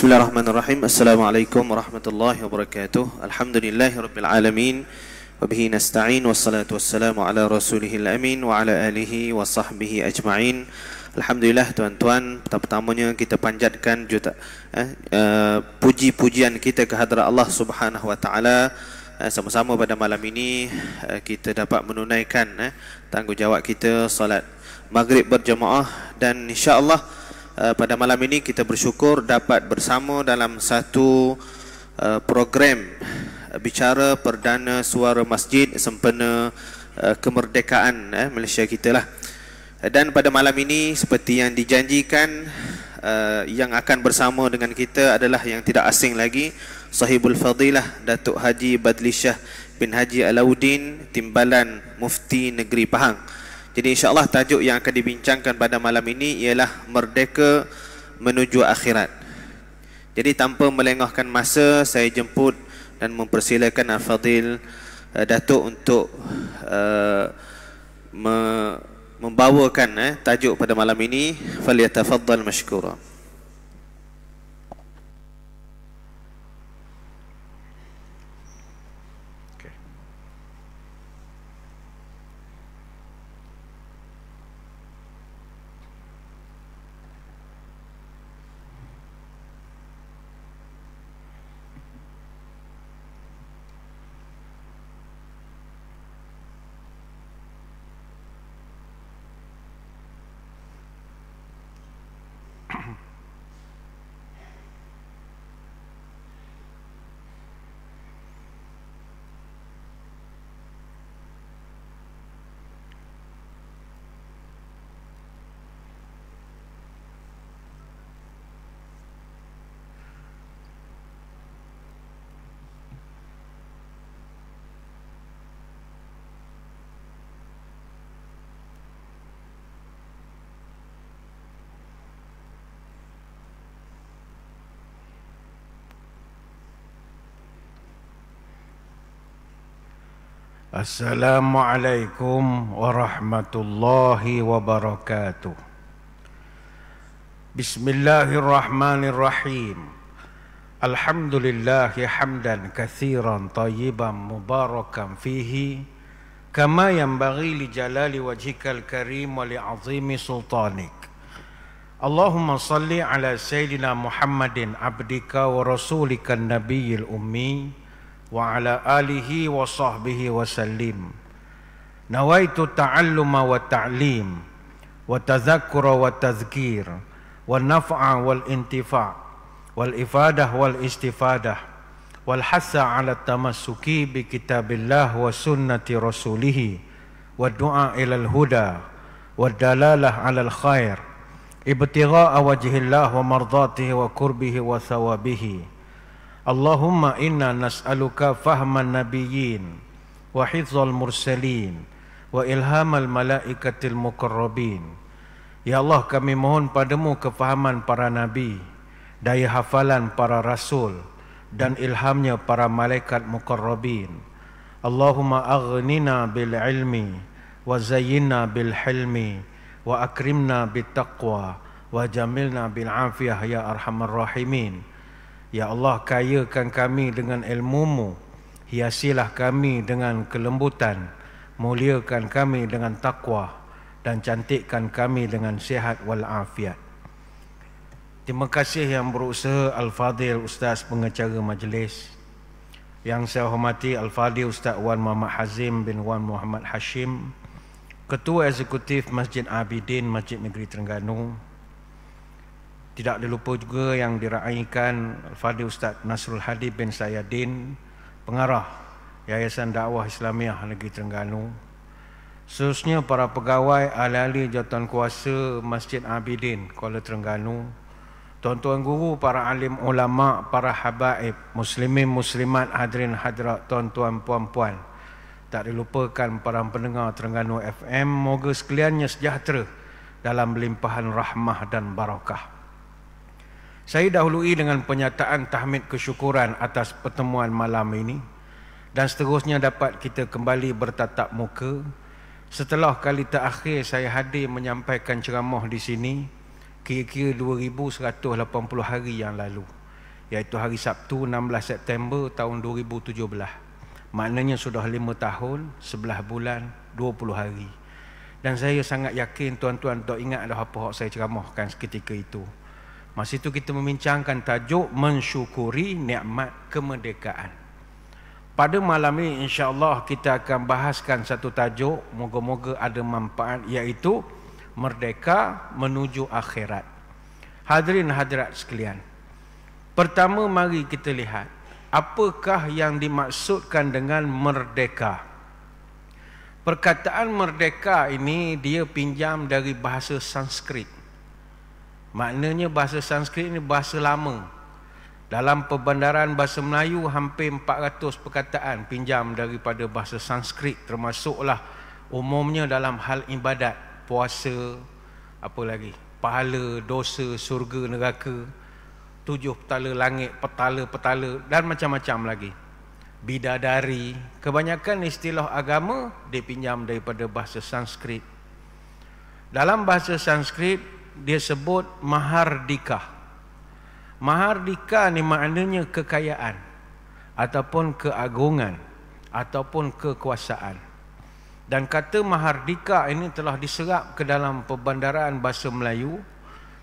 Bismillahirrahmanirrahim. Assalamualaikum warahmatullahi wabarakatuh. Alhamdulillahirabbil alamin. Wa bihi nasta'in wassalatu wassalamu ala rasulihil amin wa ala alihi wa sahbihi ajma'in. Alhamdulillah tuan-tuan, pertama-tamanya kita panjatkan puji-pujian kita kehadrat Allah Subhanahu wa taala. Sama-sama pada malam ini kita dapat menunaikan tanggungjawab kita solat maghrib berjamaah, dan insya-Allah pada malam ini kita bersyukur dapat bersama dalam satu program bicara perdana suara masjid sempena kemerdekaan Malaysia kita lah. Dan pada malam ini seperti yang dijanjikan, yang akan bersama dengan kita adalah yang tidak asing lagi, Sahibul Fadilah Datuk Haji Badli Shah bin Haji Alauddin, Timbalan Mufti Negeri Pahang. Jadi insya-Allah tajuk yang akan dibincangkan pada malam ini ialah Merdeka Menuju Akhirat. Jadi tanpa melengahkan masa, saya jemput dan mempersilakan Al-Fadil Datuk untuk membawakan tajuk pada malam ini. Falyatafaddal mashkura. Assalamualaikum warahmatullahi wabarakatuh. Bismillahirrahmanirrahim. Alhamdulillahi hamdan katsiran tayyiban mubarakan fihi kama yanbaghi li jalali wajhikal karim wa li 'azimi sultanik. Allahumma salli ala sayyidina Muhammadin abdika wa rasulika nabiyil ummi wa ala alihi wa sahbihi wa sallim. Nawaitu ta'alluma wa ta'lim wa tadhakkura wa tadhkir wa naf'a wal intifa' wal ifadah wal istifadah wal hassa ala tamassuki bi kitabillah wa sunnati rasulih wa du'a ilal huda wa dalalah ala al khair ibtigha'a wajhillah wa mardatihi wa qurbihi wa thawabihi. Allahumma inna nas'aluka fahman nabiyyin wa hifzal mursalin wa ilhamal malaikatil muqarrabin. Ya Allah, kami mohon padamu kefahaman para nabi, daya hafalan para rasul, dan ilhamnya para malaikat muqarrabin. Allahumma aghnina bil ilmi wa zayyinna bil hilmi wa akrimna bit taqwa wa jamilna bil afiyah ya arhamar rahimin. Ya Allah, kayakan kami dengan ilmu-Mu, hiasilah kami dengan kelembutan, muliakan kami dengan takwa, dan cantikkan kami dengan sihat wal afiat. Terima kasih yang berusaha Al-Fadil Ustaz pengacara majlis. Yang saya hormati Al-Fadil Ustaz Wan Muhammad Hazim bin Wan Muhammad Hashim, Ketua Eksekutif Masjid Abidin Masjid Negeri Terengganu. Tidak dilupa juga yang diraikan Al-Fadil Ustaz Nasrul Hadi bin Sayyadin, Pengarah Yayasan Dakwah Islamiah Negeri Terengganu. Seterusnya para pegawai ahli-ahli jawatan kuasa Masjid Abidin Kuala Terengganu, tuan-tuan guru, para alim ulama, para habaib, muslimin muslimat, hadirin hadirat, tuan-tuan puan-puan. Tak dilupakan para pendengar Terengganu FM, moga sekaliannya sejahtera dalam limpahan rahmah dan barakah. Saya dahului dengan penyataan tahmid kesyukuran atas pertemuan malam ini, dan seterusnya dapat kita kembali bertatap muka. Setelah kali terakhir saya hadir menyampaikan ceramah di sini, kira-kira 2180 hari yang lalu. iaitu hari Sabtu 16 September tahun 2017. Maknanya sudah 5 tahun, 11 bulan, 20 hari. Dan saya sangat yakin tuan-tuan tak ingat dah apa yang saya ceramahkan ketika itu. Masa itu kita membincangkan tajuk mensyukuri nikmat kemerdekaan. Pada malam ini insya-Allah kita akan bahaskan satu tajuk, moga-moga ada manfaat, iaitu merdeka menuju akhirat. Hadirin hadirat sekalian, pertama mari kita lihat apakah yang dimaksudkan dengan merdeka. Perkataan merdeka ini dia pinjam dari bahasa Sanskrit. Maknanya bahasa Sanskrit ini bahasa lama. Dalam perbandaran bahasa Melayu hampir 400 perkataan pinjam daripada bahasa Sanskrit, termasuklah umumnya dalam hal ibadat, puasa, apa lagi, pahala, dosa, surga, neraka, 7 petala langit, petala-petala dan macam-macam lagi. Bidadari, kebanyakan istilah agama dipinjam daripada bahasa Sanskrit. Dalam bahasa Sanskrit dia sebut mahardika. Mahardika ni maknanya kekayaan ataupun keagungan ataupun kekuasaan. Dan kata mahardika ini telah diserap ke dalam perbandaran bahasa Melayu,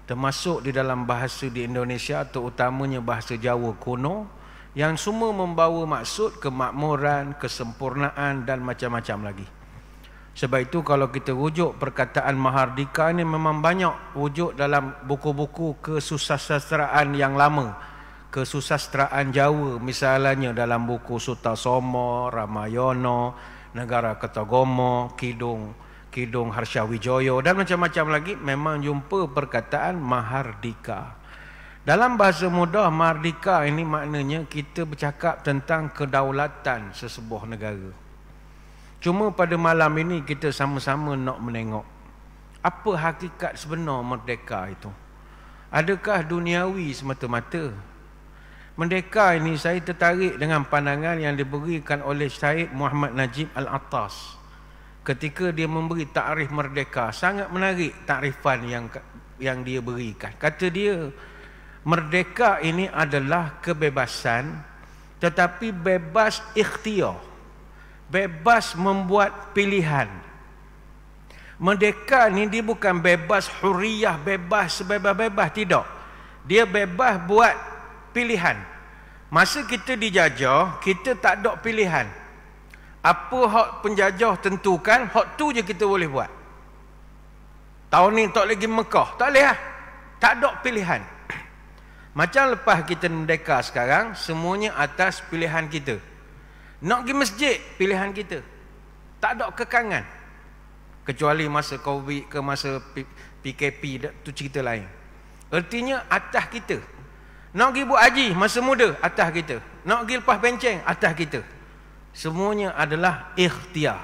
termasuk di dalam bahasa di Indonesia, terutamanya bahasa Jawa kuno, yang semua membawa maksud kemakmuran, kesempurnaan dan macam-macam lagi. Sebab itu kalau kita rujuk perkataan mahardika ini memang banyak wujud dalam buku-buku kesusastraan yang lama. Kesusastraan Jawa misalnya dalam buku Sutasoma, Ramayana, Negara Kertagomo, Kidung Harsyawijoyo dan macam-macam lagi, memang jumpa perkataan mahardika. Dalam bahasa mudah, mahardika ini maknanya kita bercakap tentang kedaulatan sesebuah negara. Cuma pada malam ini kita sama-sama nak menengok apa hakikat sebenar merdeka itu. Adakah duniawi semata-mata? Merdeka ini saya tertarik dengan pandangan yang diberikan oleh Syed Muhammad Najib Al-Attas ketika dia memberi takrif merdeka. Sangat menarik takrifan yang dia berikan. Kata dia, merdeka ini adalah kebebasan, tetapi bebas ikhtiar, bebas membuat pilihan. Merdeka ini dia bukan bebas huriyah, bebas sebebas-bebas, tidak. Dia bebas buat pilihan. Masa kita dijajah, kita tak ada pilihan. Apa hak penjajah tentukan, hak tu je kita boleh buat. Tahun ni tak lagi Mekah, tak boleh lah. Tak ada pilihan. Macam lepas kita merdeka sekarang, semuanya atas pilihan kita. Nak pergi masjid, pilihan kita. Tak ada kekangan. Kecuali masa Covid ke masa PKP, tu cerita lain. Artinya atas kita. Nak pergi buat haji masa muda, atas kita. Nak pergi lepas penceng, atas kita. Semuanya adalah ikhtiar.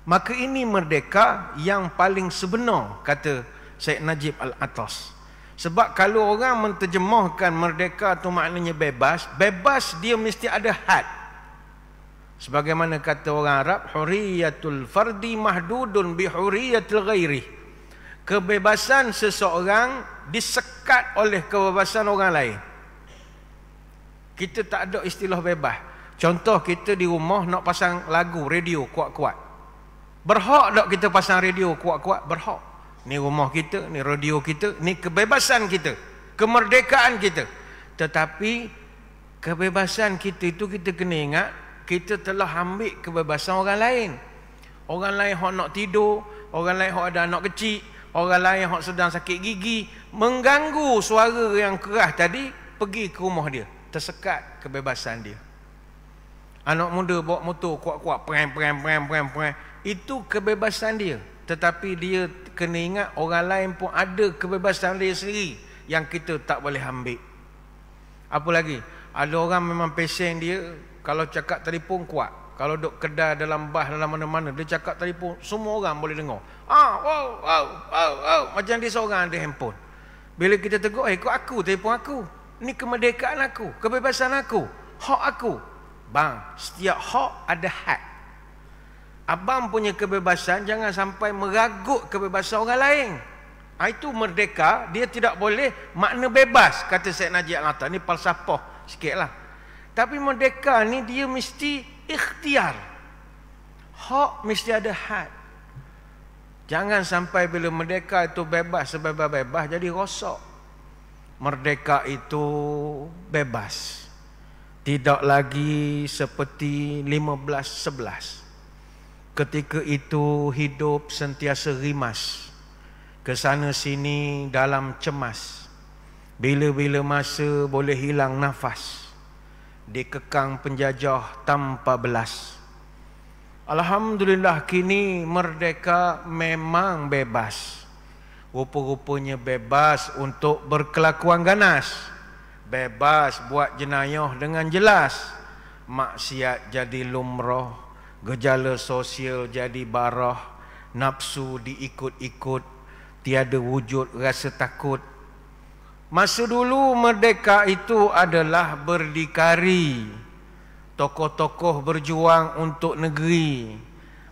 Maka ini merdeka yang paling sebenar, kata Syed Najib Al-Attas. Sebab kalau orang menterjemahkan merdeka tu maknanya bebas, bebas dia mesti ada had. Sebagaimana kata orang Arab, huriyatul fardi mahdudun bi huriyatil ghairi. Kebebasan seseorang disekat oleh kebebasan orang lain. Kita tak ada istilah bebas. Contoh kita di rumah nak pasang lagu radio kuat-kuat. Berhak tak kita pasang radio kuat-kuat? Berhak. Ni rumah kita, ni radio kita, ni kebebasan kita, kemerdekaan kita. Tetapi kebebasan kita itu kita kena ingat, kita telah ambil kebebasan orang lain. Orang lain hak nak tidur, orang lain hak ada anak kecil, orang lain hak sedang sakit gigi, mengganggu suara yang keras tadi, pergi ke rumah dia, tersekat kebebasan dia. Anak muda bawa motor kuat-kuat, perang, itu kebebasan dia. Tetapi dia kena ingat orang lain pun ada kebebasan dia sendiri yang kita tak boleh ambil. Apa lagi? Ada orang memang pesen dia kalau cakap telefon kuat. Kalau duduk kedai dalam bas dalam mana-mana, dia cakap telefon, semua orang boleh dengar. Macam dia seorang ada handphone. Bila kita tegur, kau aku, telefon aku. Ni kemerdekaan aku, kebebasan aku, hak aku. Bang, setiap hak ada had. Abang punya kebebasan jangan sampai meragut kebebasan orang lain. Itu merdeka, dia tidak boleh makna bebas, kata Syed Najib Al-Atar. Ni falsafah sikitlah. Tapi merdeka ni dia mesti ikhtiar. Hak mesti ada had. Jangan sampai bila merdeka itu bebas sebebas-bebas jadi rosak. Merdeka itu bebas. Tidak lagi seperti 1511. Ketika itu hidup sentiasa rimas, ke sana sini dalam cemas. Bila-bila masa boleh hilang nafas, dikekang penjajah tanpa belas. Alhamdulillah kini merdeka memang bebas. Rupa-rupanya bebas untuk berkelakuan ganas, bebas buat jenayah dengan jelas. Maksiat jadi lumrah, gejala sosial jadi barah, nafsu diikut-ikut, tiada wujud rasa takut. Masa dulu merdeka itu adalah berdikari. Tokoh-tokoh berjuang untuk negeri,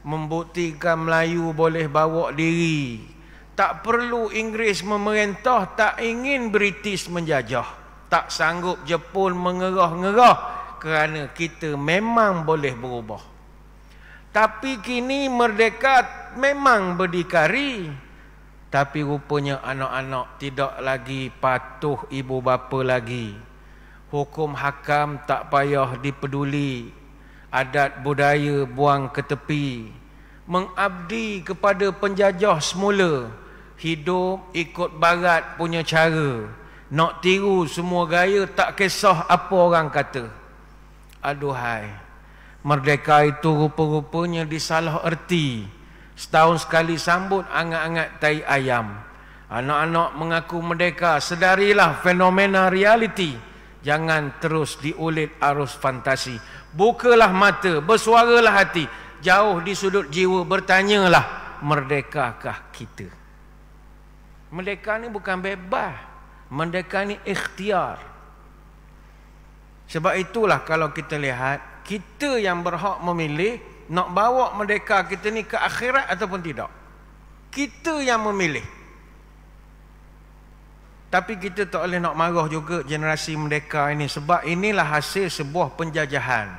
membuktikan Melayu boleh bawa diri. Tak perlu Inggeris memerintah, tak ingin British menjajah. Tak sanggup Jepun mengerah-ngerah, kerana kita memang boleh berubah. Tapi kini merdeka memang berdikari. Tapi rupanya anak-anak tidak lagi patuh ibu bapa lagi. Hukum hakam tak payah dipeduli. Adat budaya buang ke tepi. Mengabdi kepada penjajah semula. Hidup ikut barat punya cara. Nak tiru semua gaya, tak kisah apa orang kata. Aduhai, merdeka itu rupa-rupanya disalah erti. Setahun sekali sambut angat-angat tai ayam. Anak-anak mengaku merdeka, sedarilah fenomena realiti. Jangan terus diulit arus fantasi. Bukalah mata, bersuaralah hati. Jauh di sudut jiwa bertanyalah, merdekakah kita? Merdeka ni bukan bebas. Merdeka ni ikhtiar. Sebab itulah kalau kita lihat, kita yang berhak memilih nak bawa merdeka kita ni ke akhirat ataupun tidak. Kita yang memilih. Tapi kita tak boleh nak marah juga generasi merdeka ini, sebab inilah hasil sebuah penjajahan.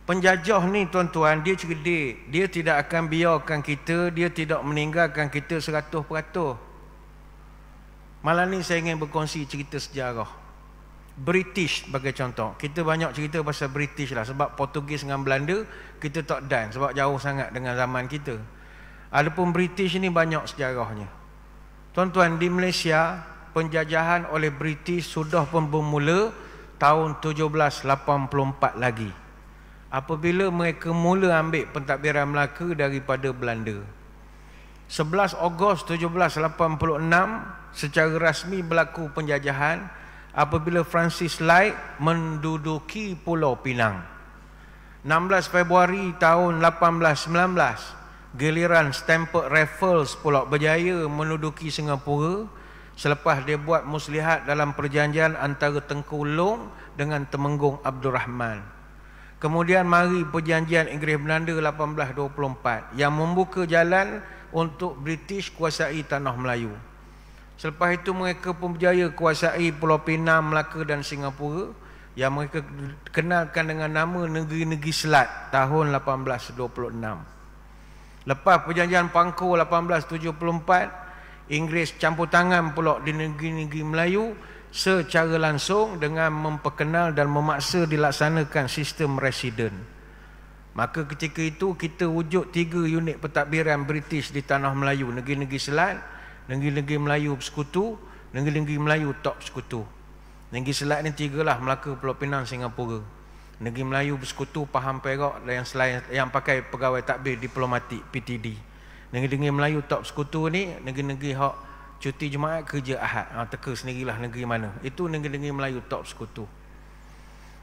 Penjajah ni tuan-tuan, dia cerdik. Dia tidak akan biarkan kita, dia tidak meninggalkan kita 100%. Malam ni saya ingin berkongsi cerita sejarah. British bagi contoh. Kita banyak cerita pasal British lah, sebab Portugis dengan Belanda kita tak dan, sebab jauh sangat dengan zaman kita. Adapun British ni banyak sejarahnya. Tuan-tuan, di Malaysia penjajahan oleh British sudah pun bermula tahun 1784 lagi. Apabila mereka mula ambil pentadbiran Melaka daripada Belanda. 11 Ogos 1786 secara rasmi berlaku penjajahan apabila Francis Light menduduki Pulau Pinang. 16 Februari tahun 1819 giliran Stampede Rifles Pulau Berjaya menduduki Singapura selepas dia buat muslihat dalam perjanjian antara Tengku Long dengan Temenggung Abdul Rahman. Kemudian mari perjanjian Inggeris Belanda 1824 yang membuka jalan untuk British kuasai tanah Melayu. Selepas itu mereka pun berjaya kuasai Pulau Pinang, Melaka dan Singapura yang mereka kenalkan dengan nama Negeri-Negeri Selat tahun 1826. Lepas perjanjian Pangkor 1874, Inggeris campur tangan pula di negeri-negeri Melayu secara langsung dengan memperkenal dan memaksa dilaksanakan sistem residen. Maka ketika itu kita wujud 3 unit pentadbiran British di tanah Melayu, negeri-negeri Selat, negeri-negeri Melayu Persekutu, negeri-negeri Melayu Tak Persekutu. Negeri Selat ni 3 lah, Melaka, Pulau Pinang, Singapura. Negeri Melayu Persekutu, Pahang Perak dan yang selain yang pakai pegawai takbir diplomatik PTD. Negeri-negeri Melayu Tak Persekutu ni negeri-negeri hak cuti Jumaat kerja Ahad. Teka sendirilah negeri mana. Itu negeri-negeri Melayu Tak Persekutu.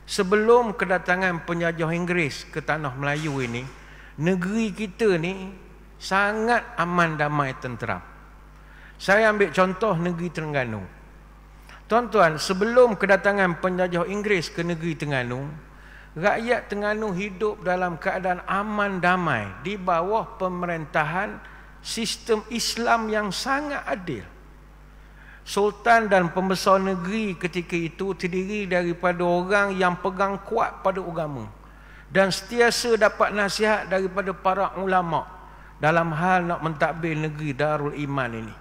Sebelum kedatangan penjajah Inggeris ke tanah Melayu ini, negeri kita ni sangat aman, damai, tenteram. Saya ambil contoh negeri Terengganu. Tuan-tuan, sebelum kedatangan penjajah Inggeris ke negeri Terengganu, rakyat Terengganu hidup dalam keadaan aman damai di bawah pemerintahan sistem Islam yang sangat adil. Sultan dan pembesar negeri ketika itu terdiri daripada orang yang pegang kuat pada agama dan sentiasa dapat nasihat daripada para ulama dalam hal nak mentadbir negeri Darul Iman ini.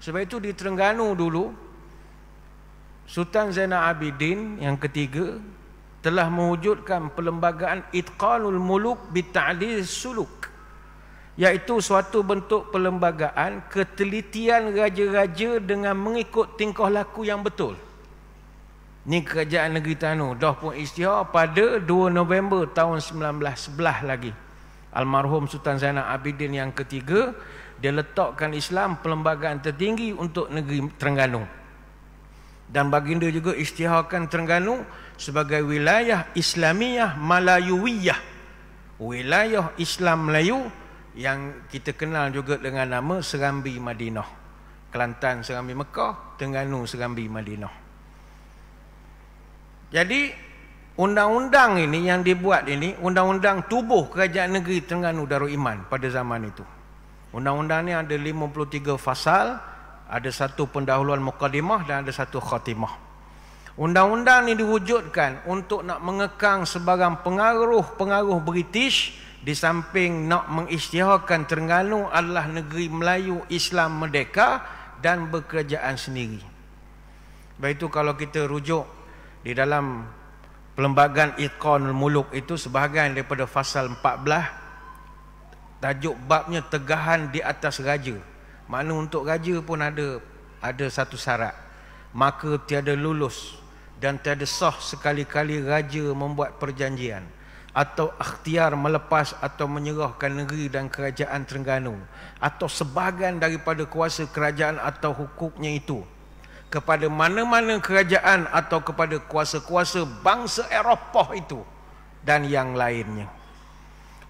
Sebab itu di Terengganu dulu, Sultan Zainal Abidin yang ketiga telah mewujudkan perlembagaan Itqanul Muluk Bita'dil Suluk, iaitu suatu bentuk perlembagaan ketelitian raja-raja dengan mengikut tingkah laku yang betul. Ni kerajaan negeri Terengganu dah pun isytihar pada 2 November tahun 1911 lagi. Almarhum Sultan Zainal Abidin yang ketiga, dia letakkan Islam perlembagaan tertinggi untuk negeri Terengganu. Dan baginda juga isytiharkan Terengganu sebagai wilayah Islamiyah Malayuwiyah, wilayah Islam Melayu yang kita kenal juga dengan nama Serambi Madinah. Kelantan Serambi Mekah, Terengganu Serambi Madinah. Jadi undang-undang ini yang dibuat ini, undang-undang tubuh kerajaan negeri Terengganu Darul Iman pada zaman itu. Undang-undang ni ada 53 fasal, ada satu pendahuluan mukadimah dan ada satu khatimah. Undang-undang ini diwujudkan untuk nak mengekang sebarang pengaruh-pengaruh British, di samping nak mengisytiharkan Terengganu adalah negeri Melayu Islam merdeka dan berkerajaan sendiri. Sebab itu kalau kita rujuk di dalam perlembagaan Itqanul Muluk itu, sebahagian daripada fasal 14, tajuk babnya tegahan di atas raja. Makna untuk raja pun ada satu syarat, maka tiada lulus dan tiada sah sekali-kali raja membuat perjanjian atau ikhtiar melepas atau menyerahkan negeri dan kerajaan Terengganu atau sebahagian daripada kuasa kerajaan atau hukuknya itu kepada mana-mana kerajaan atau kepada kuasa-kuasa bangsa Eropah itu dan yang lainnya.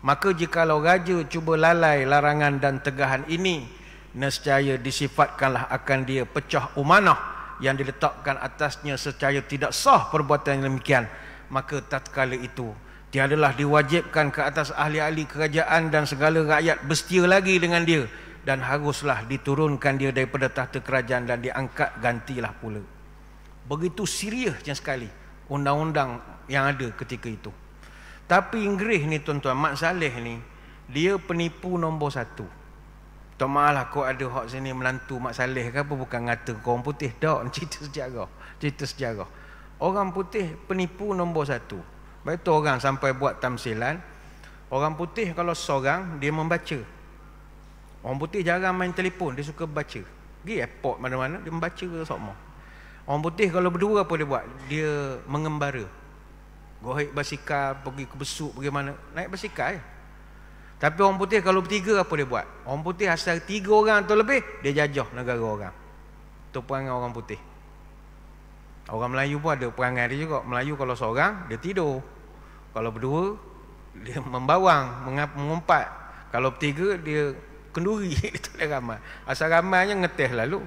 Maka jikalau raja cuba lalai larangan dan tegahan ini, nescaya disifatkanlah akan dia pecah umanah yang diletakkan atasnya secara tidak sah perbuatan yang demikian. Maka tatkala itu tiadalah diwajibkan ke atas ahli-ahli kerajaan dan segala rakyat bersetia lagi dengan dia, dan haruslah diturunkan dia daripada tahta kerajaan dan diangkat gantilah pula. Begitu seriusnya sekali undang-undang yang ada ketika itu. Tapi Inggeris ni tuan-tuan, Mat Saleh ni, dia penipu nombor satu. Tak malah kau ada hak sini melantu Mat Saleh ke apa, bukan ngata kau orang putih. Tak, cerita sejarah. Orang putih penipu nombor satu. Sebab itu orang sampai buat tamsilan, orang putih kalau seorang dia membaca. Orang putih jarang main telefon, dia suka baca. Pergi airport mana-mana dia membaca semua. Orang putih kalau berdua apa dia buat? Dia mengembara. Gohek basikal, pergi ke besuk, pergi mana, naik basikal je. Tapi orang putih kalau bertiga apa dia buat? Orang putih asal 3 orang atau lebih, dia jajah negara orang. Itu perangai orang putih. Orang Melayu pun ada perangai dia juga. Melayu kalau seorang, dia tidur. Kalau berdua, dia membawang, mengumpat. Kalau bertiga, dia kenduri. Itu dia ramai. Asal ramainya ngeteh lalu.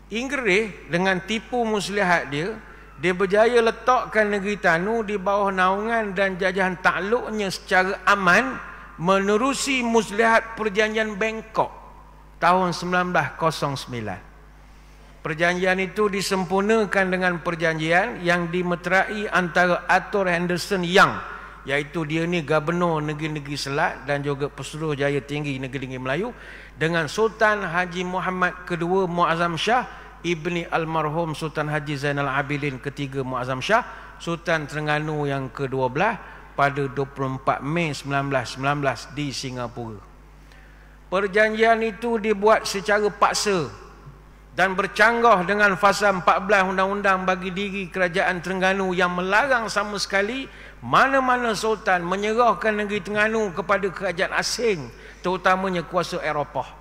Inggeris dengan tipu muslihat dia berjaya letakkan negeri Terengganu di bawah naungan dan jajahan takluknya secara aman menerusi muslihat perjanjian Bangkok tahun 1909. Perjanjian itu disempurnakan dengan perjanjian yang dimeterai antara Arthur Henderson Young, iaitu dia ni gubernur negeri-negeri Selat dan juga Pesuruhjaya Tinggi negeri-negeri Melayu, dengan Sultan Haji Muhammad II Muazzam Shah ibni almarhum Sultan Haji Zainal Abidin III Muazzam Shah, Sultan Terengganu yang ke-12 pada 24 Mei 1919 di Singapura. Perjanjian itu dibuat secara paksa dan bercanggah dengan fasal 14 Undang-Undang bagi diri Kerajaan Terengganu yang melarang sama sekali mana-mana sultan menyerahkan negeri Terengganu kepada kerajaan asing, terutamanya kuasa Eropah.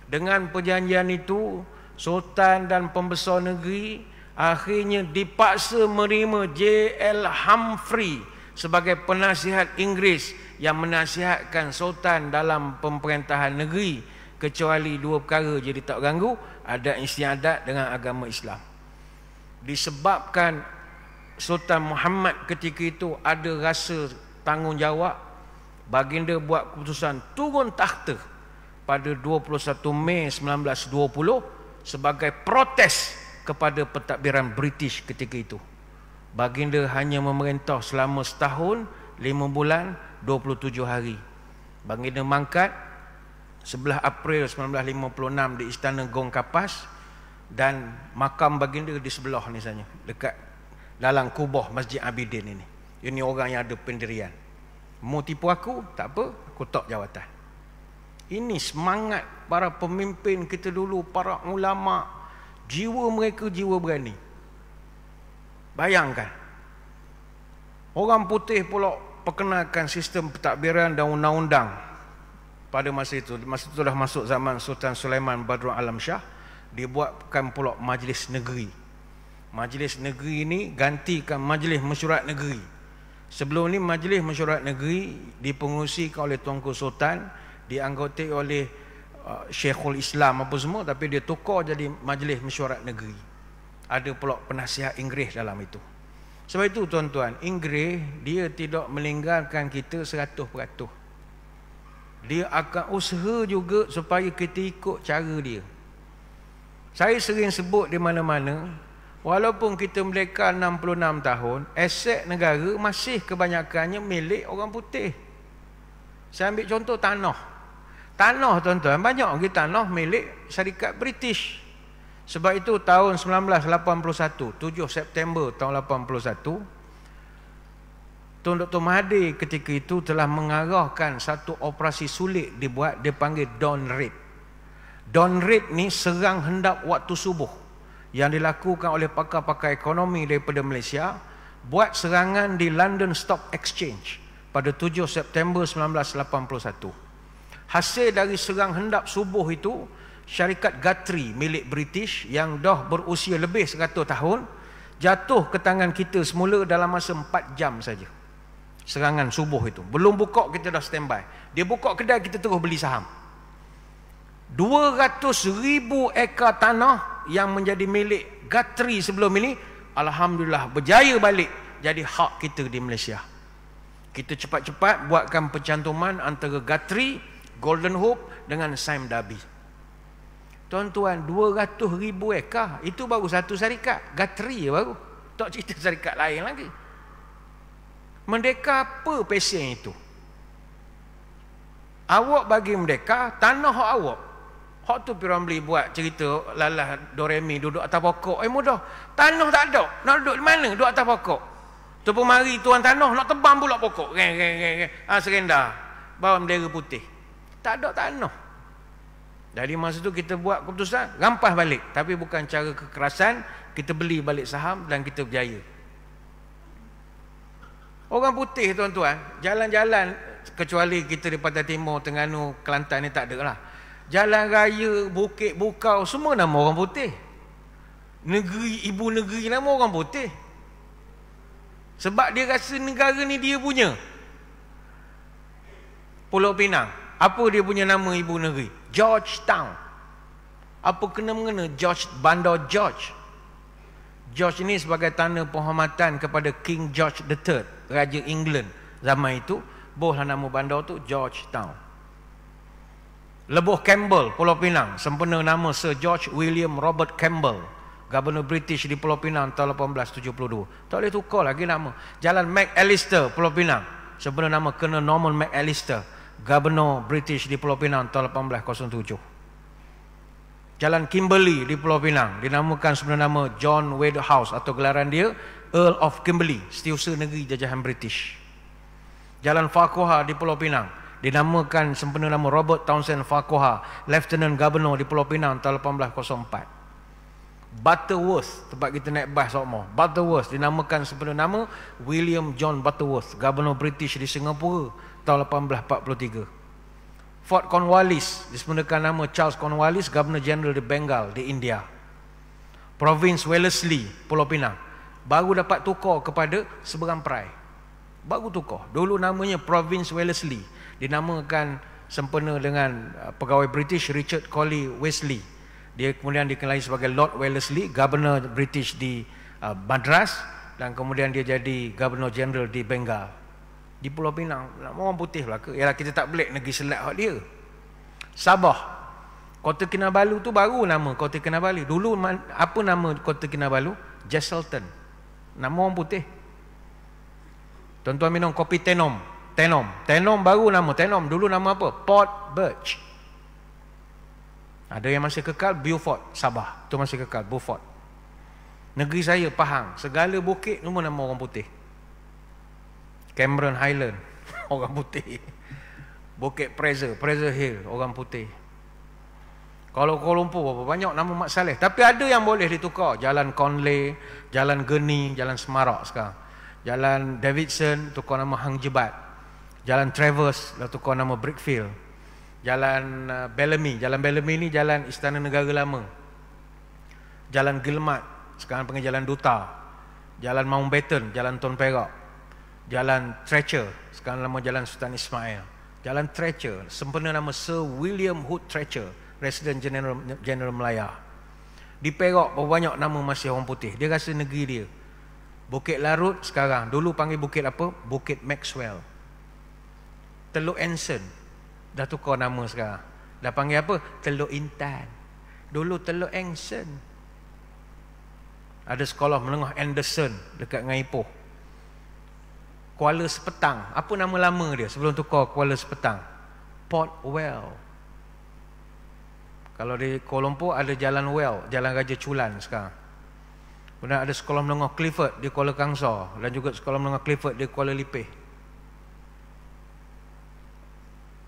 Dengan perjanjian itu, sultan dan pembesar negeri akhirnya dipaksa menerima J.L. Humphrey sebagai penasihat Inggeris yang menasihatkan sultan dalam pemerintahan negeri, kecuali 2 perkara jadi tak ganggu, adat istiadat dengan agama Islam. Disebabkan Sultan Muhammad ketika itu ada rasa tanggungjawab baginda buat keputusan turun takhta pada 21 Mei 1920 sebagai protes kepada pentadbiran British ketika itu. Baginda hanya memerintah selama setahun, 5 bulan, 27 hari. Baginda mangkat 11 April 1956 di Istana Gong Kapas, dan makam baginda di sebelah ni saja, dekat dalam kubah Masjid Abidin ini. Ini orang yang ada pendirian. Mau tipu aku, tak apa, aku tak jawatan. Ini semangat para pemimpin kita dulu, para ulama. Jiwa mereka jiwa berani. Bayangkan, orang putih pula perkenalkan sistem pentadbiran dan undang-undang pada masa itu. Masa itu dah masuk zaman Sultan Sulaiman Badrul Alam Shah. Dibuatkan pula majlis negeri. Majlis negeri ini gantikan majlis mesyuarat negeri. Sebelum ni majlis mesyuarat negeri dipengurusikan oleh Tuanku Sultan, dianggotai oleh Syekhul Islam apa semua, tapi dia tukar jadi majlis mesyuarat negeri. Ada pula penasihat Inggeris dalam itu. Sebab itu tuan-tuan, Inggeris dia tidak meninggalkan kita 100%. Dia akan usaha juga supaya kita ikut cara dia. Saya sering sebut di mana-mana, walaupun kita merdeka 66 tahun, aset negara masih kebanyakannya milik orang putih. Saya ambil contoh tanah. Tanah tuan-tuan, banyak lagi tanah milik syarikat British. Sebab itu tahun 1981, 7 September tahun 81, Tun Dr. Mahathir ketika itu telah mengarahkan satu operasi sulit dibuat, dipanggil Dawn Raid. Dawn Raid ni serang hendap waktu subuh yang dilakukan oleh pakar-pakar ekonomi daripada Malaysia, buat serangan di London Stock Exchange pada 7 September 1981. Hasil dari serang hendap subuh itu, syarikat Guthrie milik British yang dah berusia lebih 100 tahun jatuh ke tangan kita semula dalam masa 4 jam saja. Serangan subuh itu. Belum buka kita dah standby. Dia buka kedai kita terus beli saham. 200,000 ekar tanah yang menjadi milik Guthrie sebelum ini, alhamdulillah berjaya balik jadi hak kita di Malaysia. Kita cepat-cepat buatkan pencantuman antara Guthrie, Golden Hope dengan Sime Darby. Tuan-tuan, 200,000 ekar itu baru satu syarikat Guthrie baru. Tak cerita syarikat lain lagi. Merdeka apa pesen itu? Awak bagi merdeka tanah hak awak. Hak tu pirang beli buat cerita lalah Doremi duduk atas pokok. Mudah. Tanah tak ada. Nak duduk di mana? Duduk atas pokok. Tu pun mari tuan tanah nak tebang pula pokok. Serenda. Bawa bendera putih. Tak ada tanah. Dari masa tu kita buat keputusan rampas balik, tapi bukan cara kekerasan. Kita beli balik saham dan kita berjaya. Orang putih tuan-tuan, jalan-jalan, kecuali kita di Pantai Timur, Terengganu, Kelantan ni tak ada lah. Jalan raya, Bukit Bukau, semua nama orang putih. Negeri, ibu negeri nama orang putih. Sebab dia rasa negara ni dia punya. Pulau Pinang, apa dia punya nama ibu negeri? Georgetown. Apa kena-mengena Bandar George? George ini sebagai tanda penghormatan kepada King George III, Raja England zaman itu, bolehlah nama bandar tu Georgetown. Lebuh Campbell, Pulau Pinang, sempena nama Sir George William Robert Campbell, Governor British di Pulau Pinang tahun 1872. Tak boleh tukar lagi nama. Jalan McAllister, Pulau Pinang, sempena nama Colonel Norman McAllister, Governor British di Pulau Pinang tahun 1807. Jalan Kimberley di Pulau Pinang dinamakan sebenarnya nama John Wadehouse atau gelaran dia Earl of Kimberley, setiausaha negeri jajahan British. Jalan Farquhar di Pulau Pinang dinamakan sempena nama Robert Townsend Farquhar, Lieutenant Governor di Pulau Pinang tahun 1804. Butterworth, tempat kita naik bas semua, Butterworth dinamakan sempena nama William John Butterworth, Governor British di Singapura tahun 1843. Fort Cornwallis disemenakan nama Charles Cornwallis, Governor General di Bengal di India. Province Wellesley, Pulau Pinang, baru dapat tukar kepada Seberang Perai. Baru tukar. Dulu namanya Province Wellesley, dinamakan sempena dengan pegawai British Richard Colley Wesley. Dia kemudian dikenali sebagai Lord Wellesley, Governor British di Madras, dan kemudian dia jadi Governor General di Bengal. Di Pulau Pinang, nama orang putih belaka. Yalah, kita tak belik negeri Selat hak dia. Sabah, Kota Kinabalu tu baru nama Kota Kinabalu. Dulu apa nama Kota Kinabalu? Jesselton. Nama orang putih. Tuan-tuan minum kopi Tenom. Tenom baru nama Tenom. Dulu nama apa? Port Birch. Ada yang masih kekal Beaufort, Sabah. Tu masih kekal Beaufort. Negeri saya Pahang, segala bukit semua nama orang putih. Cameron Highland orang putih. Bukit Fraser Hill orang putih. Kalau Kuala Lumpur berapa banyak nama Mat Saleh. Tapi ada yang boleh ditukar. Jalan Conley, Jalan Geni, Jalan Semarak sekarang. Jalan Davidson tukar nama Hang Jebat. Jalan Travers dah tukar nama Brickfield. Jalan Bellamy ni Jalan Istana Negara Lama. Jalan Gilmat sekarang panggil Jalan Duta. Jalan Mountbatten, Jalan Tun Perak. Jalan Thrasher sekarang nama Jalan Sultan Ismail. Jalan Thrasher sempena nama Sir William Hood Thrasher, Residen General Melaya. Di Perak berapa banyak nama masih orang putih. Dia rasa negeri dia. Bukit Larut sekarang, dulu panggil bukit apa? Bukit Maxwell. Teluk Anson dah tukar nama sekarang. Dah panggil apa? Teluk Intan. Dulu Teluk Anson. Ada sekolah menengah Anderson dekat dengan Ipoh. Kuala Sepetang, apa nama lama dia sebelum tukar Kuala Sepetang? Port Well. Kalau di Kuala Lumpur ada Jalan Well, Jalan Raja Chulan sekarang. Kemudian ada sekolah menengah Clifford di Kuala Kangsar dan juga sekolah menengah Clifford di Kuala Lipih.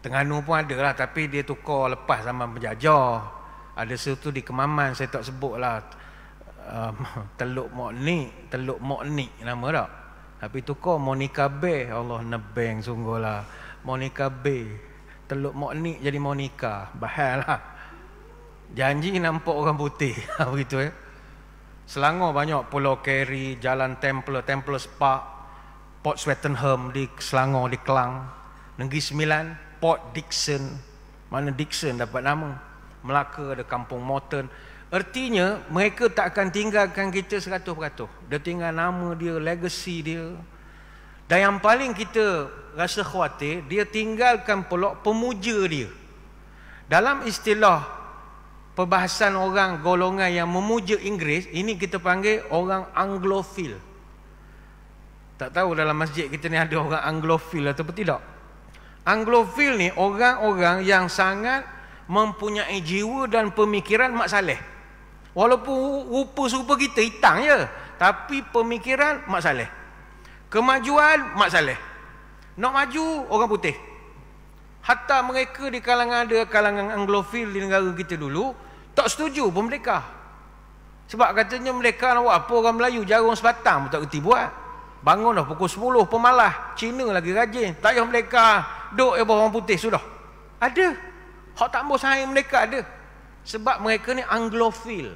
Terengganu pun ada lah, tapi dia tukar lepas zaman penjajah. Ada satu di Kemaman, saya tak sebut lah. Teluk Moknik nama tak. Tapi tukar Monica Bay. Allah nebeng sungguh lah. Monica Bay. Teluk Moknik jadi Monica. Bahal lah. Janji nampak orang putih. Begitu ya. Selangor banyak Pulau Carey, Jalan Templars Park, Port Swettenham di Selangor, di Kelang. Negeri Sembilan, Port Dickson. Mana Dickson dapat nama? Melaka ada Kampung Morton. Artinya mereka tak akan tinggalkan kita 100%. Dia tinggal nama dia, legacy dia. Dan yang paling kita rasa khawatir, dia tinggalkan pula pemuja dia. Dalam istilah perbahasan orang golongan yang memuja Inggeris, ini kita panggil orang Anglophile. Tak tahu dalam masjid kita ni ada orang Anglophile atau tidak. Anglophile ni orang-orang yang sangat mempunyai jiwa dan pemikiran Mat Saleh. Walaupun rupa serupa kita hitam je, tapi pemikiran Mat Saleh. Kemajuan Mat Saleh. Nak maju orang putih. Hatta mereka di kalangan ada kalangan Anglophile di negara kita dulu tak setuju pun mereka. Sebab katanya mereka nak buat apa, orang Melayu jarum sebatang pun tak kerti buat. Bangun dah pukul 10 pemalas, Cina lagi rajin. Tak payah mereka duk orang putih sudah. Ada. Hak tak mau sahih mereka ada. Sebab mereka ni Anglophile.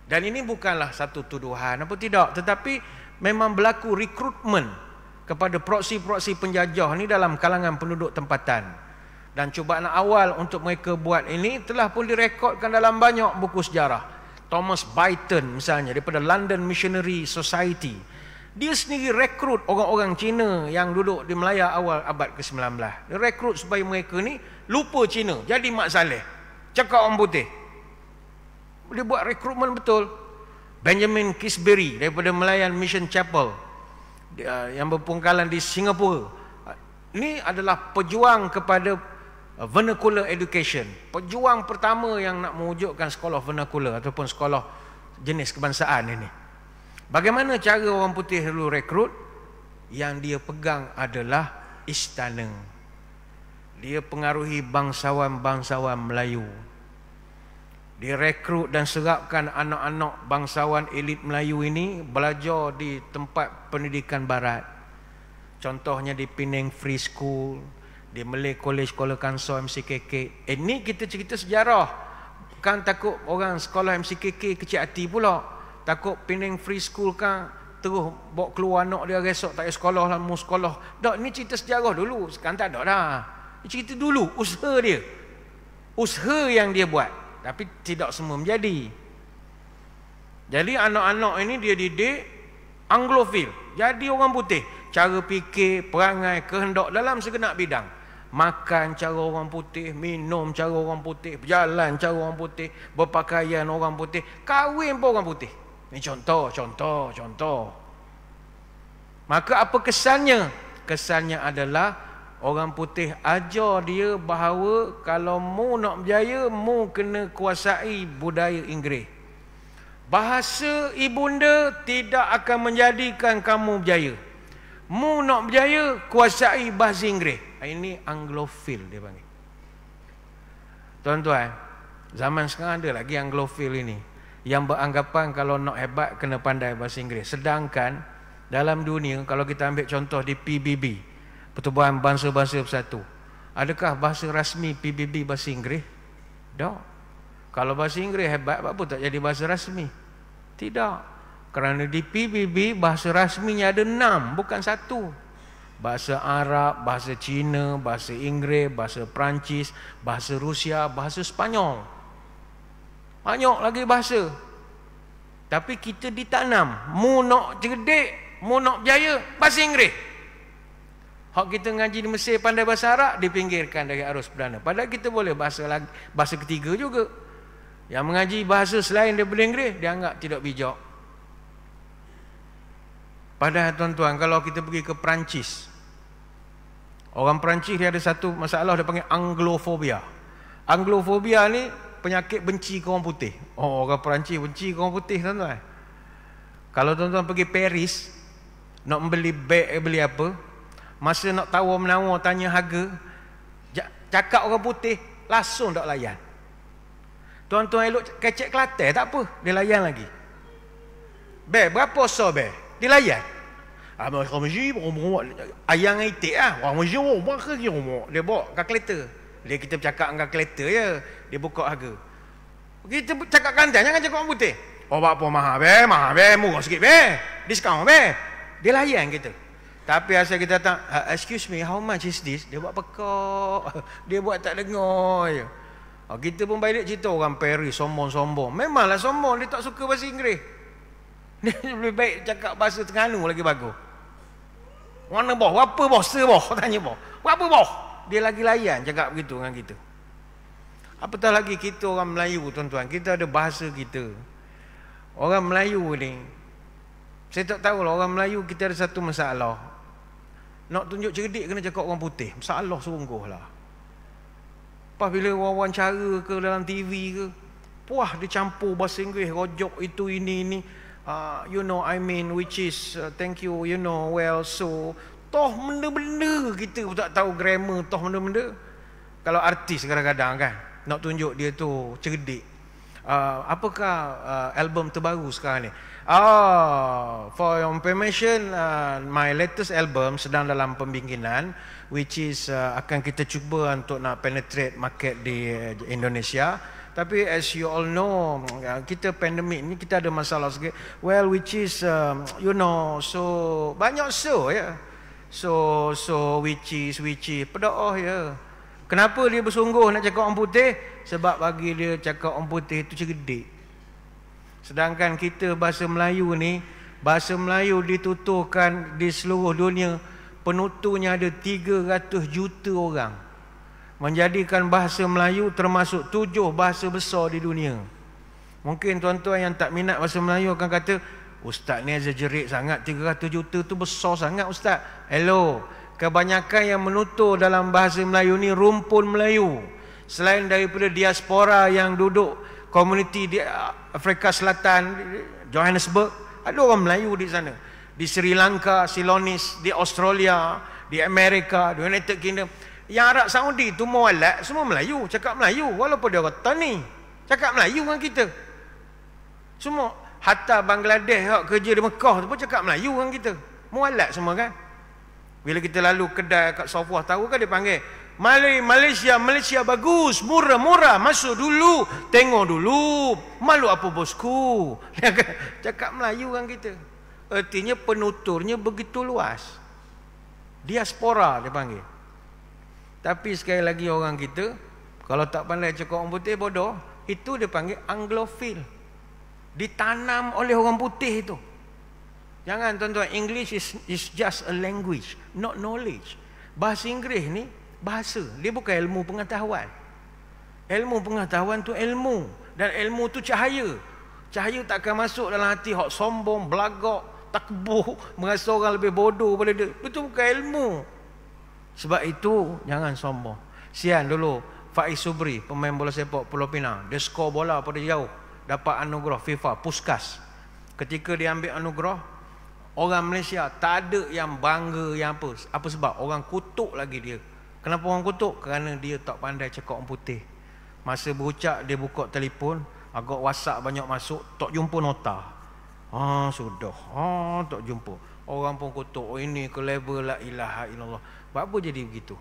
Dan ini bukanlah satu tuduhan apa tidak, tetapi memang berlaku rekrutmen kepada proksi-proksi penjajah ni dalam kalangan penduduk tempatan. Dan cubaan awal untuk mereka buat ini telah pun direkodkan dalam banyak buku sejarah. Thomas Byton misalnya daripada London Missionary Society, dia sendiri rekrut orang-orang Cina yang duduk di Melaya awal abad ke-19. Dia rekrut supaya mereka ni lupa Cina, jadi Mat Saleh, cakap orang putih. Dia buat rekrutmen betul. Benjamin Kisbury daripada Malayan Mission Chapel yang berpangkalan di Singapura. Ini adalah pejuang kepada vernacular education. Pejuang pertama yang nak mewujudkan sekolah vernacular ataupun sekolah jenis kebangsaan ini. Bagaimana cara orang putih dulu rekrut? Yang dia pegang adalah istana. Dia pengaruhi bangsawan-bangsawan Melayu. Dia rekrut dan serapkan anak-anak bangsawan elit Melayu ini belajar di tempat pendidikan barat. Contohnya di Penang Free School, di Malay College Kuala Kangsar MCKK. Ini kita cerita sejarah. Bukan takut orang sekolah MCKK kecil hati pula. Takut Penang Free School kan terus bawa keluar anak dia resok tak payah sekolah lah, mau sekolah. Tak, ni cerita sejarah dulu. Sekarang tak ada dah. Cerita dulu usaha dia. Usaha yang dia buat. Tapi tidak semua menjadi. Jadi anak-anak ini dia didik Anglophile, jadi orang putih. cara fikir, perangai, kehendak dalam segenap bidang. Makan cara orang putih, minum cara orang putih, berjalan cara orang putih, berpakaian orang putih, kahwin pun orang putih. Ini contoh. Maka apa kesannya? Kesannya adalah orang putih ajar dia bahawa kalau mu nak berjaya, mu kena kuasai budaya Inggeris. Bahasa ibunda tidak akan menjadikan kamu berjaya. Mu nak berjaya, kuasai bahasa Inggeris. Ini Anglophile dia panggil. Tuan-tuan, zaman sekarang ada lagi Anglophile ini yang beranggapan kalau nak hebat kena pandai bahasa Inggeris. Sedangkan dalam dunia, kalau kita ambil contoh di PBB, Pertubuhan Bangsa-Bangsa Bersatu, adakah bahasa rasmi PBB bahasa Inggeris? Tak. Kalau bahasa Inggeris hebat, apa tak jadi bahasa rasmi? Tidak. Kerana di PBB bahasa rasminya ada 6, bukan 1. Bahasa Arab, bahasa Cina, bahasa Inggeris, bahasa Perancis, bahasa Rusia, bahasa Spanyol. Banyak lagi bahasa. Tapi kita ditanam, mu nak cerdik, mu nak berjaya, bahasa Inggeris. Hak kita ngaji di Mesir pandai bahasa Arab, dipinggirkan dari arus perdana. Padahal kita boleh bahasa ketiga juga. Yang mengaji bahasa selain daripada Inggeris, dianggap tidak bijak. Padahal tuan-tuan, kalau kita pergi ke Perancis, orang Perancis dia ada satu masalah, dia panggil Anglophobia. Anglophobia ni penyakit benci ke orang putih. Orang Perancis benci ke orang putih, tuan-tuan. Kalau tuan-tuan pergi Paris, nak beli beg, beli apa, masa nak tawar-menawar tanya harga, cakap orang putih, langsung tak layan. Tuan-tuan elok kecek Kelantan, tak apa, dia layan lagi. Beg, berapa so beg? Dia layan. Ayang itik lah. Dia bawa kalkulator. Kita bercakap dengan kalkulator je. Dia buka harga. Kita cakap Kelantan, jangan cakap orang putih. Berapa mahal be, murah sikit be, diskaun be. Dia layan kita. Tapi asal kita tak, excuse me, how much is this? Dia buat pekak. Dia buat tak dengar je. Kita pun balik cerita orang Paris sombong-sombong. Memanglah sombong, dia tak suka bahasa Inggeris. Dia lebih baik cakap bahasa Terengganu lagi bagus. Mana boh? Berapa boh? Boh? Tanya boh. Berapa boh? Dia lagi layan cakap begitu dengan kita. Apatah lagi kita orang Melayu, tuan-tuan. Kita ada bahasa kita. Orang Melayu ni, saya tak tahu lah, orang Melayu kita ada satu masalah. Nak tunjuk cerdik kena cakap orang putih. Masalah sungguh lah. Lepas bila wawancara ke dalam TV ke, puah dia campur bahasa Inggeris, rojok itu ini. You know, I mean, which is, thank you, you know, well, so. Toh benda-benda kita pun tak tahu grammar, toh benda-benda. Kalau artis kadang-kadang kan, nak tunjuk dia tu cerdik. Apakah album terbaru sekarang ni? For your information, my latest album sedang dalam pembikinan, which is akan kita cuba untuk nak penetrate market di Indonesia. Tapi as you all know, kita pandemik ni kita ada masalah sikit. Well, which is you know, so banyak so ya. So which is pedoh ya. Kenapa dia bersungguh nak cakap orang putih? Sebab bagi dia cakap orang putih itu cerdik. Sedangkan kita bahasa Melayu ni, bahasa Melayu dituturkan di seluruh dunia, penuturnya ada 300 juta orang. Menjadikan bahasa Melayu termasuk 7 bahasa besar di dunia. Mungkin tuan-tuan yang tak minat bahasa Melayu akan kata, Ustaz ni exaggerate sangat, 300 juta tu besar sangat Ustaz. Hello, kebanyakan yang menutur dalam bahasa Melayu ni rumpun Melayu. Selain daripada diaspora yang duduk komuniti di Afrika Selatan, Johannesburg, ada orang Melayu di sana. Di Sri Lanka, Ceylonese, di Australia, di Amerika, di United Kingdom. Yang Arab Saudi tu mualaf semua Melayu, cakap Melayu walaupun dia orang Tani, cakap Melayu dengan kita. Semua hatta Bangladesh hak kerja di Mekah tu pun cakap Melayu dengan kita. Mualaf semua kan. Bila kita lalu kedai kat Sofwah, tahu kan dia panggil, Malaysia bagus, murah, masuk dulu, tengok dulu, malu apa bosku. Dia cakap Melayu dengan kita. Artinya penuturnya begitu luas. Diaspora dia panggil. Tapi sekali lagi orang kita, kalau tak pandai cakap orang putih bodoh, itu dia panggil Anglophile. Ditanam oleh orang putih itu. Jangan tuan-tuan, English is just a language, not knowledge. Bahasa Inggeris ni bahasa, dia bukan ilmu pengetahuan. Ilmu pengetahuan tu ilmu, dan ilmu tu cahaya. Cahaya tak akan masuk dalam hati hok sombong, belagak, takbur, merasa orang lebih bodoh pada dia. Itu bukan ilmu. Sebab itu jangan sombong. Sian dulu Faiz Subri, pemain bola sepak Pulau Pinang, dia skor bola pada jauh, dapat anugerah FIFA Puskas. Ketika dia ambil anugerah, orang Malaysia tak ada yang bangga yang apa. Apa sebab? Orang kutuk lagi dia. Kenapa orang kutuk? Kerana dia tak pandai cakap orang putih. Masa berucap dia buka telefon, agak WhatsApp banyak masuk, tak jumpa nota. Sudah. Tak jumpa. Orang pun kutuk, oh ini ke level la ilaha illallah. Buat apa jadi begitu?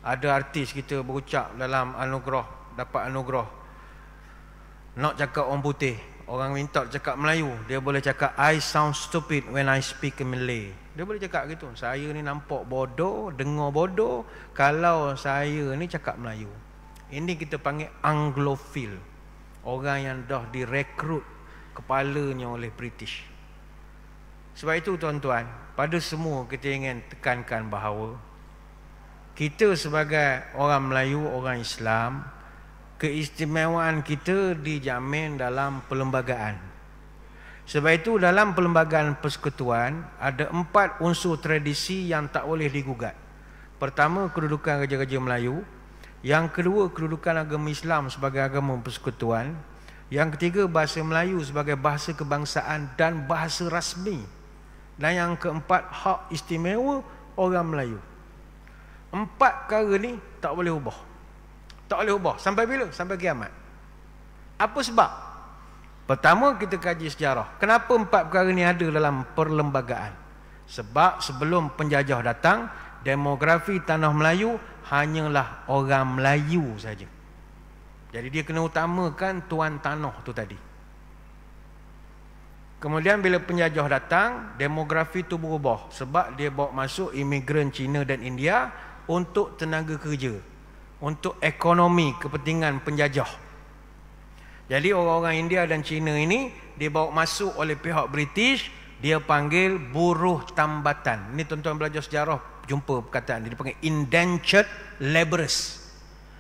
Ada artis kita berucap dalam anugerah, dapat anugerah, nak cakap orang putih. Orang minta cakap Melayu, dia boleh cakap I sound stupid when I speak Malay. Dia boleh cakap gitu. Saya ni nampak bodoh, dengar bodoh kalau saya ni cakap Melayu. Ini kita panggil Anglophile. Orang yang dah direkrut kepalanya oleh British. Sebab itu tuan-tuan, pada semua kita ingin tekankan bahawa kita sebagai orang Melayu, orang Islam, keistimewaan kita dijamin dalam perlembagaan. Sebab itu dalam perlembagaan persekutuan ada 4 unsur tradisi yang tak boleh digugat. Pertama, kedudukan Raja-Raja Melayu. Yang kedua, kedudukan agama Islam sebagai agama persekutuan. Yang ketiga, bahasa Melayu sebagai bahasa kebangsaan dan bahasa rasmi. Dan yang keempat, hak istimewa orang Melayu. 4 perkara ni tak boleh ubah. Tak boleh ubah. Sampai bila? Sampai kiamat. Apa sebab? Pertama, kita kaji sejarah. Kenapa 4 perkara ni ada dalam perlembagaan? Sebab sebelum penjajah datang, demografi tanah Melayu hanyalah orang Melayu saja. Jadi dia kena utamakan tuan tanah tu tadi. Kemudian bila penjajah datang, demografi tu berubah. Sebab dia bawa masuk imigran Cina dan India untuk tenaga kerja, untuk ekonomi kepentingan penjajah. Jadi orang-orang India dan Cina ini dibawa masuk oleh pihak British, dia panggil buruh tambatan. Ini tuan-tuan belajar sejarah jumpa perkataan dia panggil indentured labourers.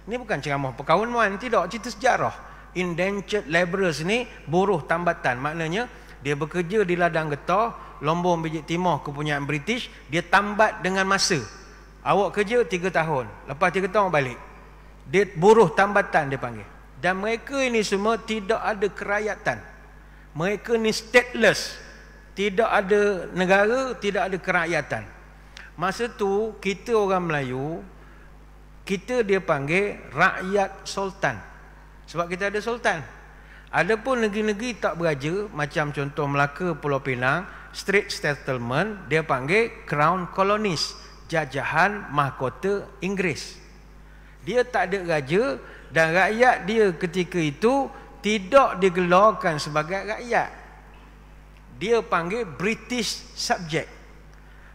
Ini bukan ceramah perkawinan, tidak, cerita sejarah. Indentured labourers ni buruh tambatan, maknanya dia bekerja di ladang getah, Lombok Biji Timur kepunyaan British, dia tambat dengan masa. Awak kerja 3 tahun, lepas 3 tahun balik. Dia buruh tambatan dia panggil. Dan mereka ini semua tidak ada kerakyatan. Mereka ni stateless. Tidak ada negara, tidak ada kerakyatan. Masa tu kita orang Melayu, kita dia panggil rakyat sultan. Sebab kita ada sultan. Adapun negeri-negeri tak beraja, macam contoh Melaka, Pulau Pinang, Straits Settlement, dia panggil crown colonies, jajahan mahkota Inggeris. Dia tak ada raja, dan rakyat dia ketika itu tidak digelarkan sebagai rakyat. Dia panggil British subject.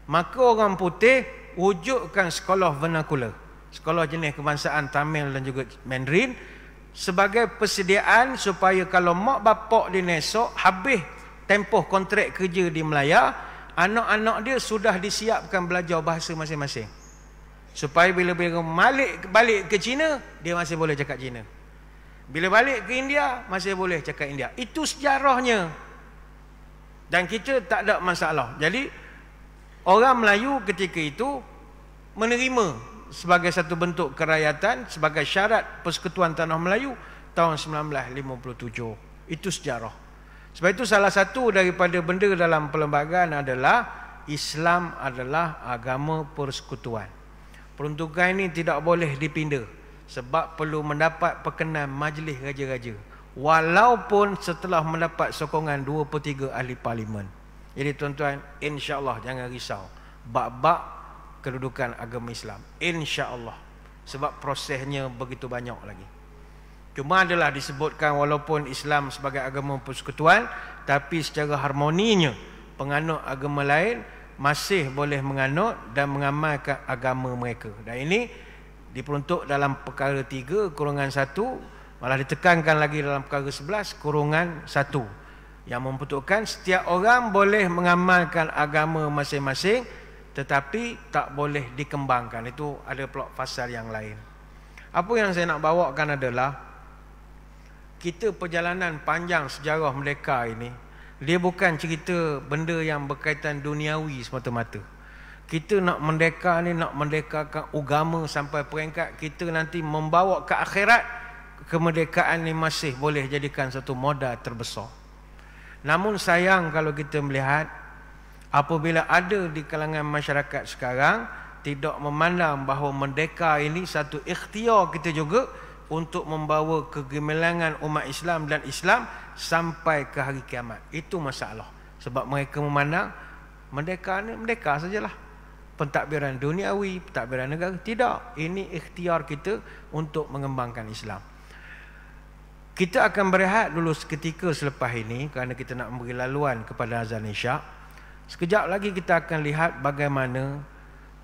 Maka orang putih wujudkan sekolah vernacular, sekolah jenis kebangsaan Tamil dan juga Mandarin, sebagai persediaan supaya kalau mak bapak dia esok habis tempoh kontrak kerja di Melaya, anak-anak dia sudah disiapkan belajar bahasa masing-masing. Supaya bila balik ke China, dia masih boleh cakap Cina. Bila balik ke India, masih boleh cakap India. Itu sejarahnya. Dan kita tak ada masalah. Jadi orang Melayu ketika itu menerima sebagai satu bentuk kerakyatan, sebagai syarat Persekutuan Tanah Melayu tahun 1957. Itu sejarah. Sebab itu salah satu daripada benda dalam perlembagaan adalah Islam adalah agama persekutuan. Peruntukan ini tidak boleh dipindah sebab perlu mendapat perkenan majlis raja-raja, walaupun setelah mendapat sokongan 2/3 ahli parlimen. Jadi tuan-tuan, insya-Allah jangan risau bab-bab kedudukan agama Islam, insya-Allah, sebab prosesnya begitu banyak lagi. Cuma adalah disebutkan walaupun Islam sebagai agama persekutuan, tapi secara harmoninya penganut agama lain masih boleh menganut dan mengamalkan agama mereka. Dan ini diperuntuk dalam perkara 3/1, malah ditekankan lagi dalam perkara 11/1. yang membentukkan setiap orang boleh mengamalkan agama masing-masing, tetapi tak boleh dikembangkan. Itu ada pula fasal yang lain. Apa yang saya nak bawakan adalah, kita perjalanan panjang sejarah merdeka ini, dia bukan cerita benda yang berkaitan duniawi semata-mata. Kita nak merdeka ni, nak merdekakan agama sampai peringkat kita nanti membawa ke akhirat, kemerdekaan ni masih boleh jadikan satu modal terbesar. Namun sayang kalau kita melihat, apabila ada di kalangan masyarakat sekarang tidak memandang bahawa merdeka ini satu ikhtiar kita juga untuk membawa kegemilangan umat Islam dan Islam sampai ke hari kiamat. Itu masalah. Sebab mereka memandang merdeka ni merdeka sajalah. Pentadbiran duniawi, pentadbiran negara. Tidak. Ini ikhtiar kita untuk mengembangkan Islam. Kita akan berehat dulu seketika selepas ini kerana kita nak memberi laluan kepada azan Isyak. Sekejap lagi kita akan lihat bagaimana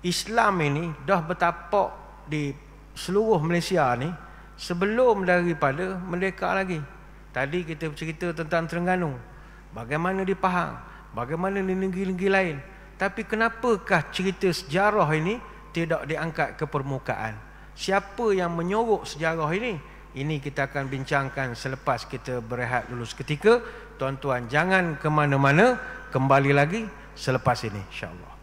Islam ini dah bertapak di seluruh Malaysia ni sebelum daripada merdeka lagi. Tadi kita bercerita tentang Terengganu, bagaimana di Pahang, bagaimana di negeri-negeri lain. Tapi kenapakah cerita sejarah ini tidak diangkat ke permukaan? Siapa yang menyorok sejarah ini? Ini kita akan bincangkan selepas kita berehat dulu seketika. Tuan-tuan jangan ke mana-mana, kembali lagi selepas ini insya-Allah.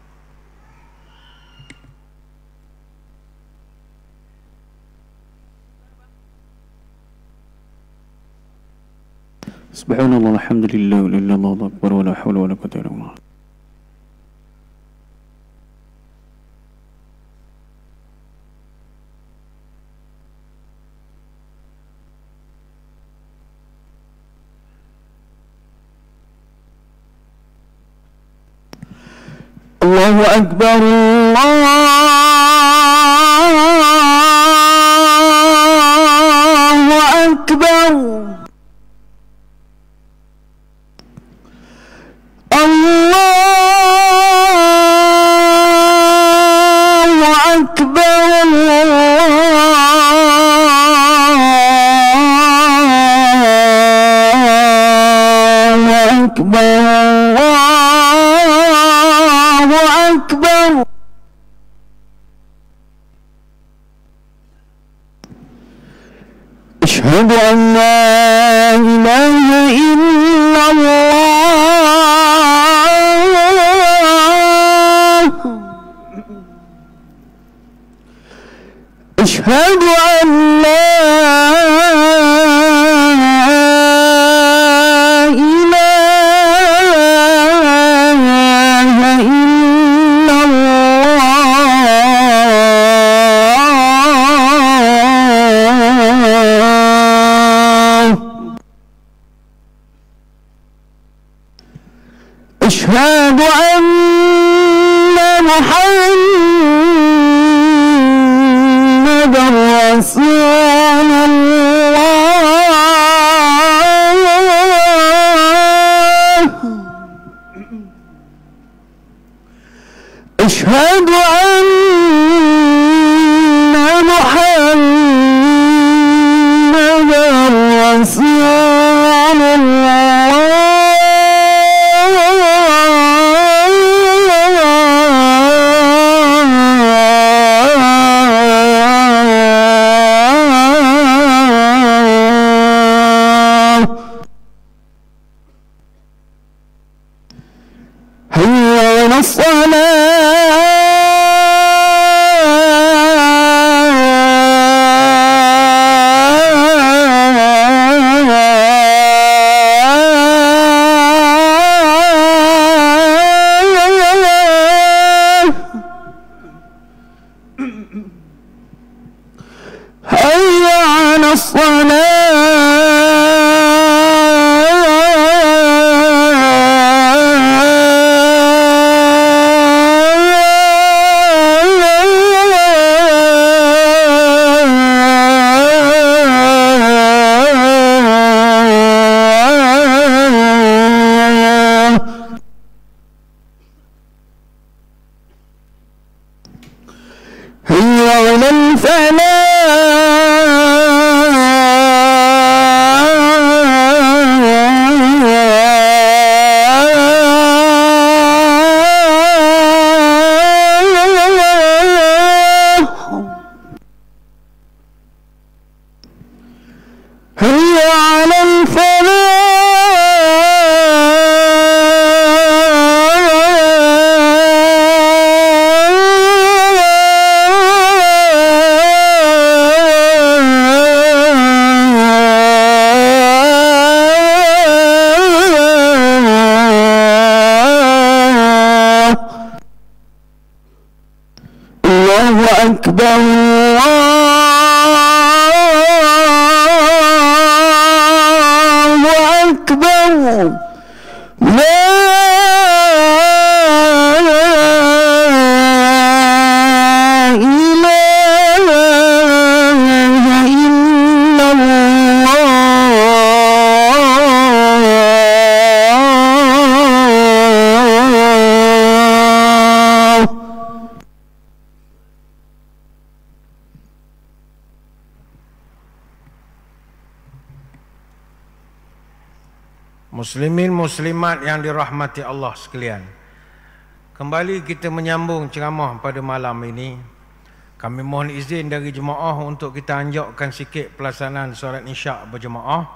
Subhanallah, alhamdulillah, walillahu akbar, wala haula wala quwwata illa billah. Allahu akbar, Allahu akbar. أشهد أن لا إله إلا الله أشهد أن لا أشهد أن محمد رسول الله أشهد أن محمد رسول الله على الفلاح Muslimin muslimat yang dirahmati Allah sekalian, kembali kita menyambung ceramah pada malam ini. Kami mohon izin dari jemaah untuk kita anjurkan sikit pelaksanaan solat isyak berjemaah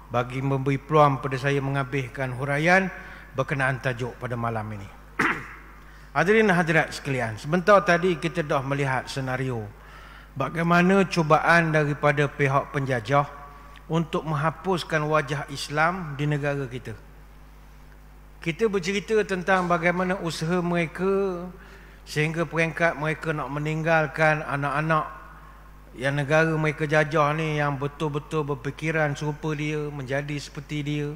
bagi memberi peluang pada saya menghabiskan huraian berkenaan tajuk pada malam ini. Hadirin hadirat sekalian, sebentar tadi kita dah melihat senario bagaimana cubaan daripada pihak penjajah untuk menghapuskan wajah Islam di negara kita. Kita bercerita tentang bagaimana usaha mereka sehingga peringkat mereka nak meninggalkan anak-anak yang negara mereka jajah ni, yang betul-betul berfikiran serupa dia, menjadi seperti dia.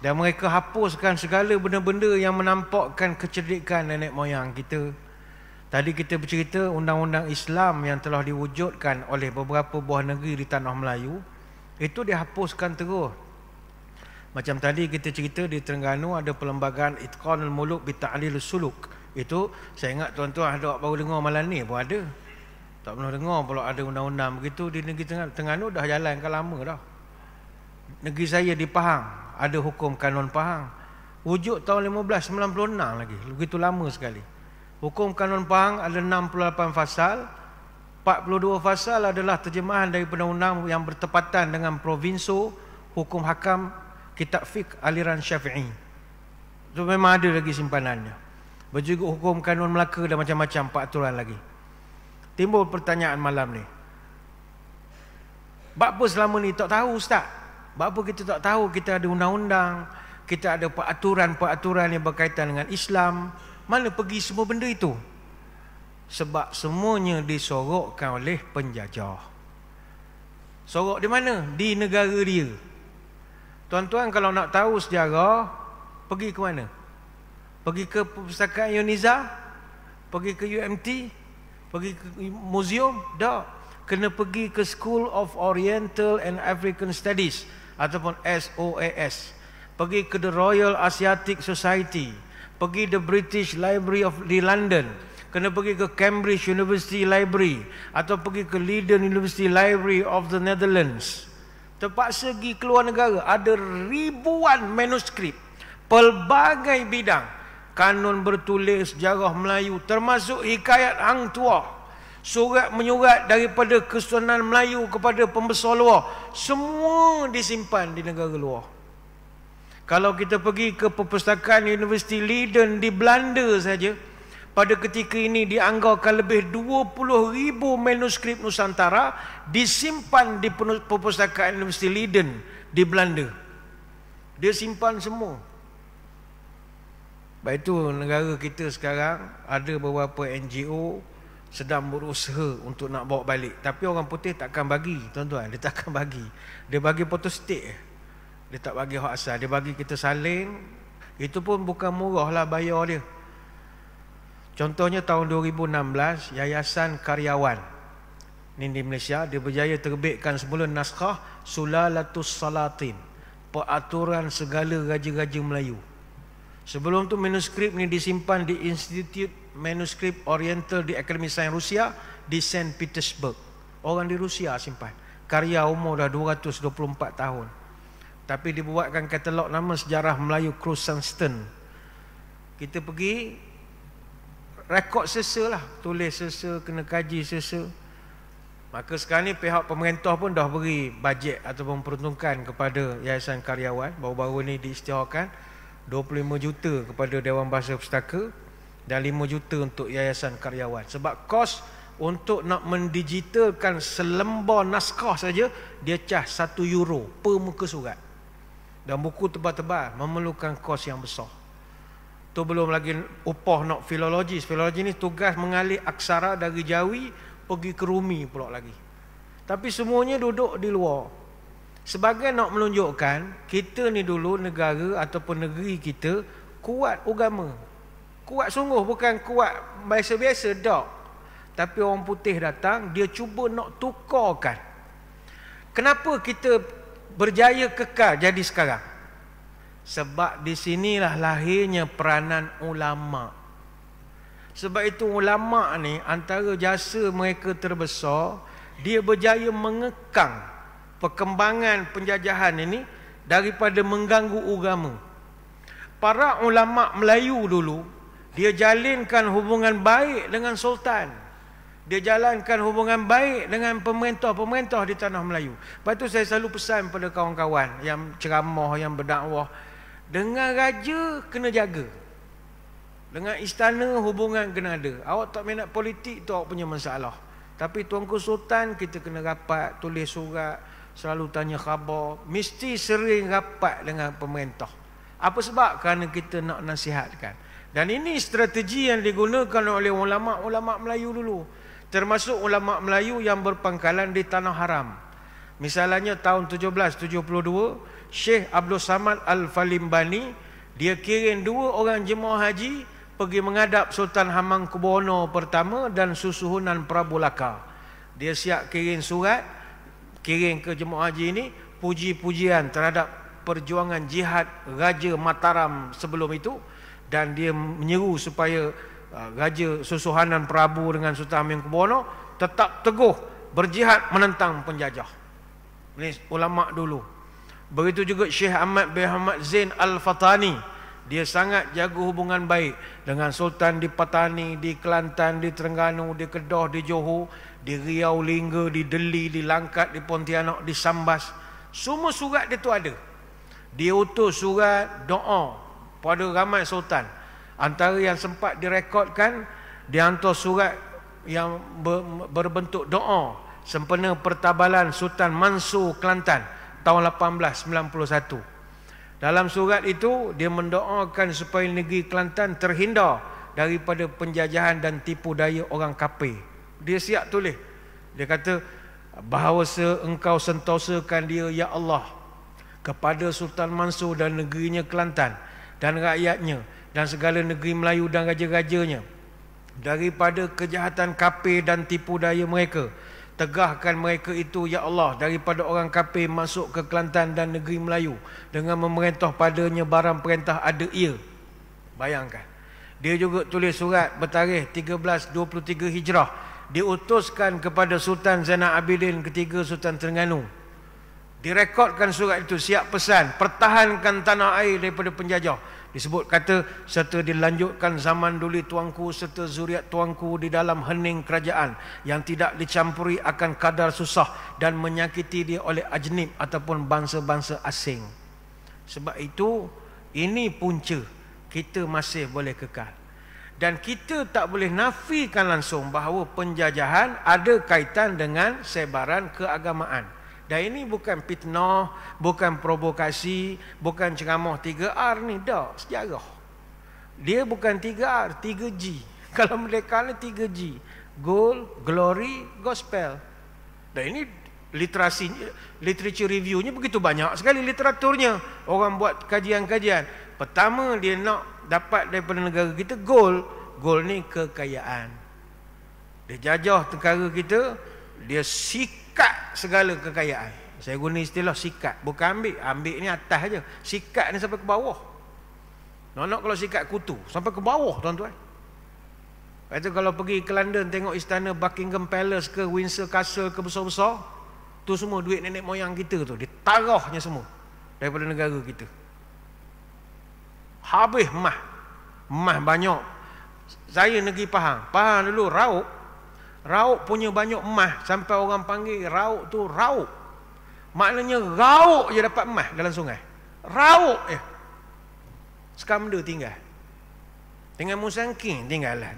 Dan mereka hapuskan segala benda-benda yang menampakkan kecerdikan nenek moyang kita. Tadi kita bercerita undang-undang Islam yang telah diwujudkan oleh beberapa buah negeri di tanah Melayu, itu dihapuskan terus. Macam tadi kita cerita di Terengganu ada perlembagaan Itqanul Muluk bi Ta'lil Suluk. Itu saya ingat tuan-tuan ada baru dengar malam ni pun ada. Tak pernah dengar pula ada undang-undang begitu di negeri Terengganu, dah jalan kan lama dah. Negeri saya di Pahang ada hukum Kanun Pahang. Wujud tahun 1596 lagi. Begitu lama sekali. Hukum Kanun Pahang ada 68 fasal. 42 fasal adalah terjemahan daripada undang yang bertepatan dengan provinso hukum hakam kitab fiqh aliran Syafi'i. Itu memang ada lagi simpanannya. Berjudul hukum Kanun Melaka dan macam-macam peraturan lagi. Timbul pertanyaan malam ni, apa selama ni tak tahu Ustaz? Apa kita tak tahu kita ada undang-undang, kita ada peraturan-peraturan yang berkaitan dengan Islam? Mana pergi semua benda itu? Sebab semuanya disorokkan oleh penjajah. Sorok di mana? Di negara dia. Tuan-tuan kalau nak tahu sejarah, pergi ke mana? Pergi ke Perpustakaan Yuniza? Pergi ke UMT? Pergi ke museum? Tak. Kena pergi ke School of Oriental and African Studies ataupun SOAS. Pergi ke The Royal Asiatic Society. Pergi the British Library di London. Kena pergi ke Cambridge University Library atau pergi ke Leiden University Library of the Netherlands. Terpaksa pergi keluar negara. Ada ribuan manuskrip pelbagai bidang, kanun bertulis, sejarah Melayu, termasuk hikayat Hang Tuah, surat menyurat daripada Kesultanan Melayu kepada pembesar luar, semua disimpan di negara luar. Kalau kita pergi ke Perpustakaan Universiti Leiden di Belanda saja, pada ketika ini dianggarkan lebih 20,000 manuskrip Nusantara disimpan di Perpustakaan Universiti Leiden di Belanda. Dia simpan semua. Baik itu negara kita sekarang ada beberapa NGO sedang berusaha untuk nak bawa balik. Tapi orang putih takkan bagi, tuan-tuan. Dia takkan bagi. Dia bagi photostat. Dia tak bagi hak asal. Dia bagi kita salin. Itu pun bukan murah lah bayar dia. Contohnya tahun 2016, Yayasan Karyawan ini di Malaysia, dia berjaya terbitkan semula naskah Sulalatus Salatin, peraturan segala raja-raja Melayu. Sebelum tu manuskrip ni disimpan di Institute Manuskrip Oriental di Akademi Sains Rusia di St. Petersburg. Orang di Rusia simpan. Karya umur dah 224 tahun. Tapi dibuatkan katalog nama sejarah Melayu Crusensten. Kita pergi rekod sesa lah, tulis sesa, kena kaji sesa. Maka sekarang ni pihak pemerintah pun dah beri bajet ataupun peruntukan kepada Yayasan Karyawan. Baru-baru ni diisytiharkan 25 juta kepada Dewan Bahasa Pustaka dan 5 juta untuk Yayasan Karyawan. Sebab kos untuk nak mendigitalkan selembar naskah saja, dia cas €1 per muka surat. Dan buku tebal-tebal memerlukan kos yang besar. Tu belum lagi upah nak filologis. Filologi ni tugas mengalih aksara dari Jawi pergi ke Rumi pula lagi. Tapi semuanya duduk di luar. Sebagai nak menunjukkan kita ni dulu negara ataupun negeri kita kuat agama. Kuat sungguh, bukan kuat biasa-biasa dak. Tapi orang putih datang, dia cuba nak tukarkan. Kenapa kita berjaya kekal jadi sekarang? Sebab di sinilah lahirnya peranan ulama. Sebab itu ulama ni antara jasa mereka terbesar, dia berjaya mengekang perkembangan penjajahan ini daripada mengganggu agama. Para ulama Melayu dulu, dia jalinkan hubungan baik dengan sultan. Dia jalankan hubungan baik dengan pemerintah-pemerintah di tanah Melayu. Lepas tu saya selalu pesan pada kawan-kawan yang ceramah, yang berdakwah, dengan raja kena jaga. Dengan istana hubungan kena ada. Awak tak minat politik tu awak punya masalah. Tapi Tuanku Sultan kita kena rapat, tulis surat, selalu tanya khabar, mesti sering rapat dengan pemerintah. Apa sebab? Kerana kita nak nasihatkan. Dan ini strategi yang digunakan oleh ulama-ulama Melayu dulu. Termasuk ulama Melayu yang berpangkalan di Tanah Haram. Misalnya tahun 1772, Syekh Abdul Samad Al-Falimbani, dia kirim 2 orang jemaah haji pergi menghadap Sultan Hamengkubuwono pertama dan Susuhunan Prabu Laka. Dia siap kirim surat, kirim ke jemaah haji ini puji-pujian terhadap perjuangan jihad Raja Mataram sebelum itu, dan dia menyeru supaya Raja Susuhunan Prabu dengan Sultan Hamengkubuwono tetap teguh berjihad menentang penjajah. Ini ulama dulu. Begitu juga Syekh Ahmad bin Hamad Zain Al-Fatani, dia sangat jaga hubungan baik dengan Sultan di Patani, di Kelantan, di Terengganu, di Kedah, di Johor, di Riau, Lingga, di Deli, di Langkat, di Pontianak, di Sambas. Semua surat dia tu ada. Dia utus surat doa pada ramai sultan. Antara yang sempat direkodkan, dia hantar surat yang berbentuk doa sempena pertabalan Sultan Mansur Kelantan tahun 1891. Dalam surat itu dia mendoakan supaya negeri Kelantan terhindar daripada penjajahan dan tipu daya orang kafir. Dia siap tulis. Dia kata, bahawa engkau sentosakan dia ya Allah kepada Sultan Mansur dan negerinya Kelantan dan rakyatnya dan segala negeri Melayu dan raja-rajanya daripada kejahatan kafir dan tipu daya mereka. Tegahkan mereka itu ya Allah daripada orang kafir masuk ke Kelantan dan negeri Melayu dengan memerintah padanya barang perintah ada ia. Bayangkan. Dia juga tulis surat bertarikh 1323 Hijrah, diutuskan kepada Sultan Zainal Abidin ketiga Sultan Terengganu. Direkodkan surat itu, siap pesan, pertahankan tanah air daripada penjajah. Disebut kata, serta dilanjutkan zaman duli tuanku serta zuriat tuanku di dalam hening kerajaan yang tidak dicampuri akan kadar susah dan menyakiti dia oleh ajnib ataupun bangsa-bangsa asing. Sebab itu, ini punca kita masih boleh kekal. Dan kita tak boleh nafikan langsung bahawa penjajahan ada kaitan dengan sebaran keagamaan. Dan ini bukan fitnah, bukan provokasi, bukan ceramah 3R ni, dah sejarah. Dia bukan 3R, 3G. Kalau mereka ni 3G. Gold, glory, gospel. Dan ini literasi, literature reviewnya begitu banyak sekali literaturnya. Orang buat kajian-kajian. Pertama dia nak dapat daripada negara kita gold. Gold ni kekayaan. Dia jajah negara kita, dia sikat segala kekayaan. Saya guna istilah sikat, bukan ambil ni atas aja. Sikat ni sampai ke bawah. Nak kalau sikat kutu sampai ke bawah, tuan-tuan. Lepas tu kalau pergi ke London tengok istana Buckingham Palace ke Windsor Castle ke besar-besar, tu semua duit nenek moyang kita tu, ditarahnya semua daripada negara kita. Habis emas banyak. Saya negeri Pahang dulu Rauk punya banyak emas sampai orang panggil Rauk tu Rauk. Maknanya Rauk je dapat emas dalam sungai. Rauk je. Sekarang dia tinggal. Dengan Musangking tinggal lah.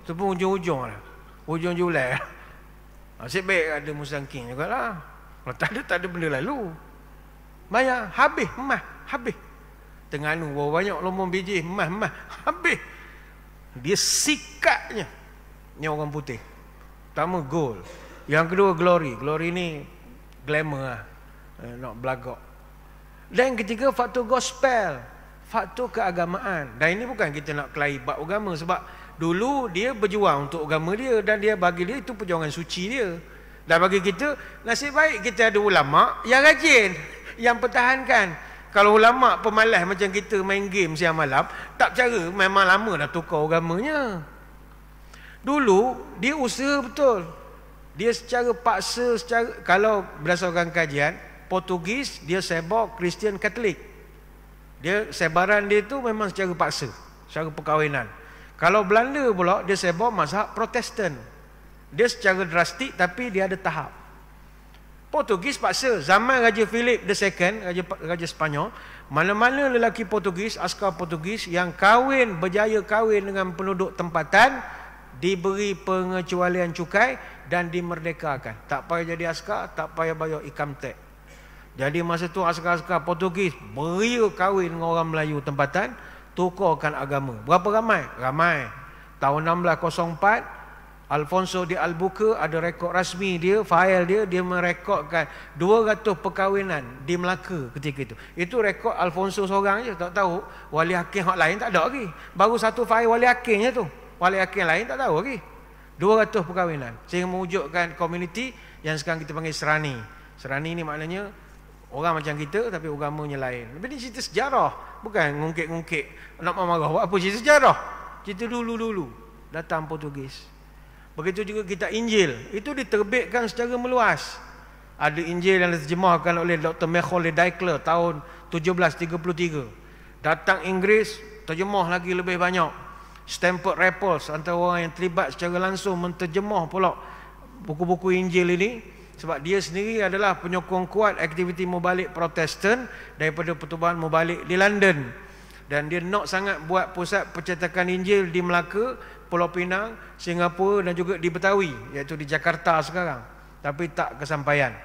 Tu pun ujung-ujung lah. Ujung Julai lah. Asyik baik ada Musangking juga lah. Kalau tak ada benda lalu. Bayar habis emas. Habis. Terengganu berapa banyak lombong biji emas. Habis. Dia sikatnya. Ni orang putih. Pertama gold, yang kedua glory. Glory ni glamour lah. nak belagak. Dan ketiga, faktor gospel, faktor keagamaan. Dan ini bukan kita nak kelahi bab agama, sebab dulu dia berjuang untuk agama dia, dan dia bagi dia itu perjuangan suci dia. Dan bagi kita, nasib baik kita ada ulama yang rajin, yang pertahankan. Kalau ulama pemalas macam kita main game siang malam, tak cara, memang lama dah tukar agamanya. Dulu dia usaha betul. Dia secara paksa, kalau berdasarkan kajian Portugis, dia sebar Kristian Katolik. Dia sebaran dia tu memang secara paksa, secara perkahwinan. Kalau Belanda pula, dia sebar mazhab Protestan. Dia secara drastik, tapi dia ada tahap. Portugis paksa. Zaman Raja Philip II, Raja Sepanyol, mana-mana lelaki Portugis, askar Portugis yang berjaya kahwin dengan penduduk tempatan, diberi pengecualian cukai dan dimerdekakan. Tak payah jadi askar, tak payah bayar income tax. Jadi masa tu askar-askar Portugis beria kahwin dengan orang Melayu tempatan, tukarkan agama. Berapa ramai? Ramai. Tahun 1604, Alfonso de Albuquerque ada rekod rasmi dia, file dia merekodkan 200 perkahwinan di Melaka ketika itu. Itu rekod Alfonso seorang je, tak tahu wali hakim hak lain tak ada lagi. Baru satu file wali hakimnya tu. Wali hakim lain tak tahu lagi. 200 perkahwinan. Sehingga mewujudkan komuniti yang sekarang kita panggil Serani. Serani ni maknanya orang macam kita tapi agamanya lain. Tapi ni cerita sejarah, bukan ngungkit-ngungkit nak marah. Buat apa cerita sejarah? Cerita dulu-dulu datang Portugis. Begitu juga kitab Injil, itu diterbitkan secara meluas. Ada Injil yang diterjemahkan oleh Dr. Macaulay Dyckler tahun 1733. Datang Inggeris, terjemah lagi lebih banyak. Stanford Raffles antara orang yang terlibat secara langsung menterjemah pula buku-buku Injil ini, sebab dia sendiri adalah penyokong kuat aktiviti mubalik Protestan daripada pertubuhan mubalik di London. Dan dia nak sangat buat pusat percetakan Injil di Melaka, Pulau Pinang, Singapura dan juga di Betawi, iaitu di Jakarta sekarang. Tapi tak kesampaian.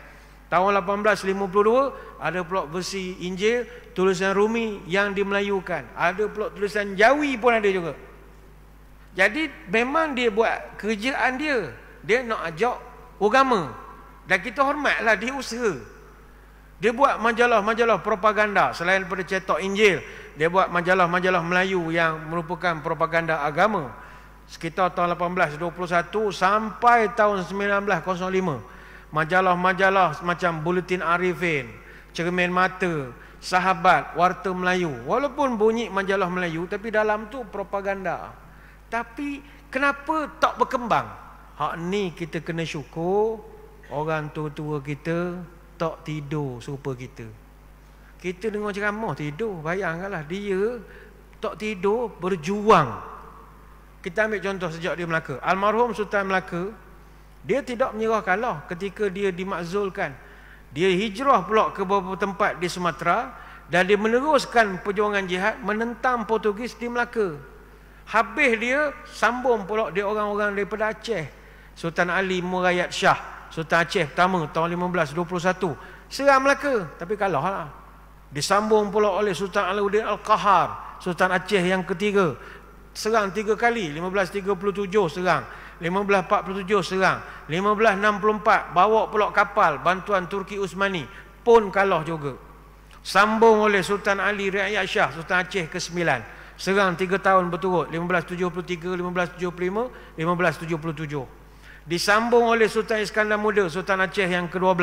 Tahun 1852 ada pula versi Injil tulisan Rumi yang dimelayukan. Ada pula tulisan Jawi pun ada juga. Jadi memang dia buat kerjaan dia. Dia nak ajak agama. Dan kita hormatlah dia usaha. Dia buat majalah-majalah propaganda. Selain daripada cetak Injil, dia buat majalah-majalah Melayu yang merupakan propaganda agama. Sekitar tahun 1821 sampai tahun 1905, majalah-majalah macam Buletin Arifin, Cermin Mata, Sahabat, Warta Melayu, walaupun bunyi majalah Melayu tapi dalam tu propaganda. Tapi kenapa tak berkembang? Hak ni kita kena syukur orang tua-tua kita tak tidur serupa kita. Kita dengar ceramah tidur, bayangkanlah dia tak tidur berjuang. Kita ambil contoh sejak dia Melaka. Almarhum Sultan Melaka, dia tidak menyerah kalah ketika dia dimakzulkan. Dia hijrah pula ke beberapa tempat di Sumatera dan dia meneruskan perjuangan jihad menentang Portugis di Melaka. Habis dia sambung pula dia orang-orang daripada Aceh. Sultan Ali Murayat Shah, Sultan Aceh pertama tahun 1521, serang Melaka tapi kalah lah. Disambung pula oleh Sultan Alauddin Al-Qahar, Sultan Aceh yang ketiga, serang 3 kali. 1537 serang, 1547 serang, 1564 bawa pula kapal bantuan Turki Utsmani, pun kalah juga. Sambung oleh Sultan Ali Riayat Shah, Sultan Aceh ke-9, serang 3 tahun berturut, 1573, 1575, 1577. Disambung oleh Sultan Iskandar Muda, Sultan Aceh yang ke-12,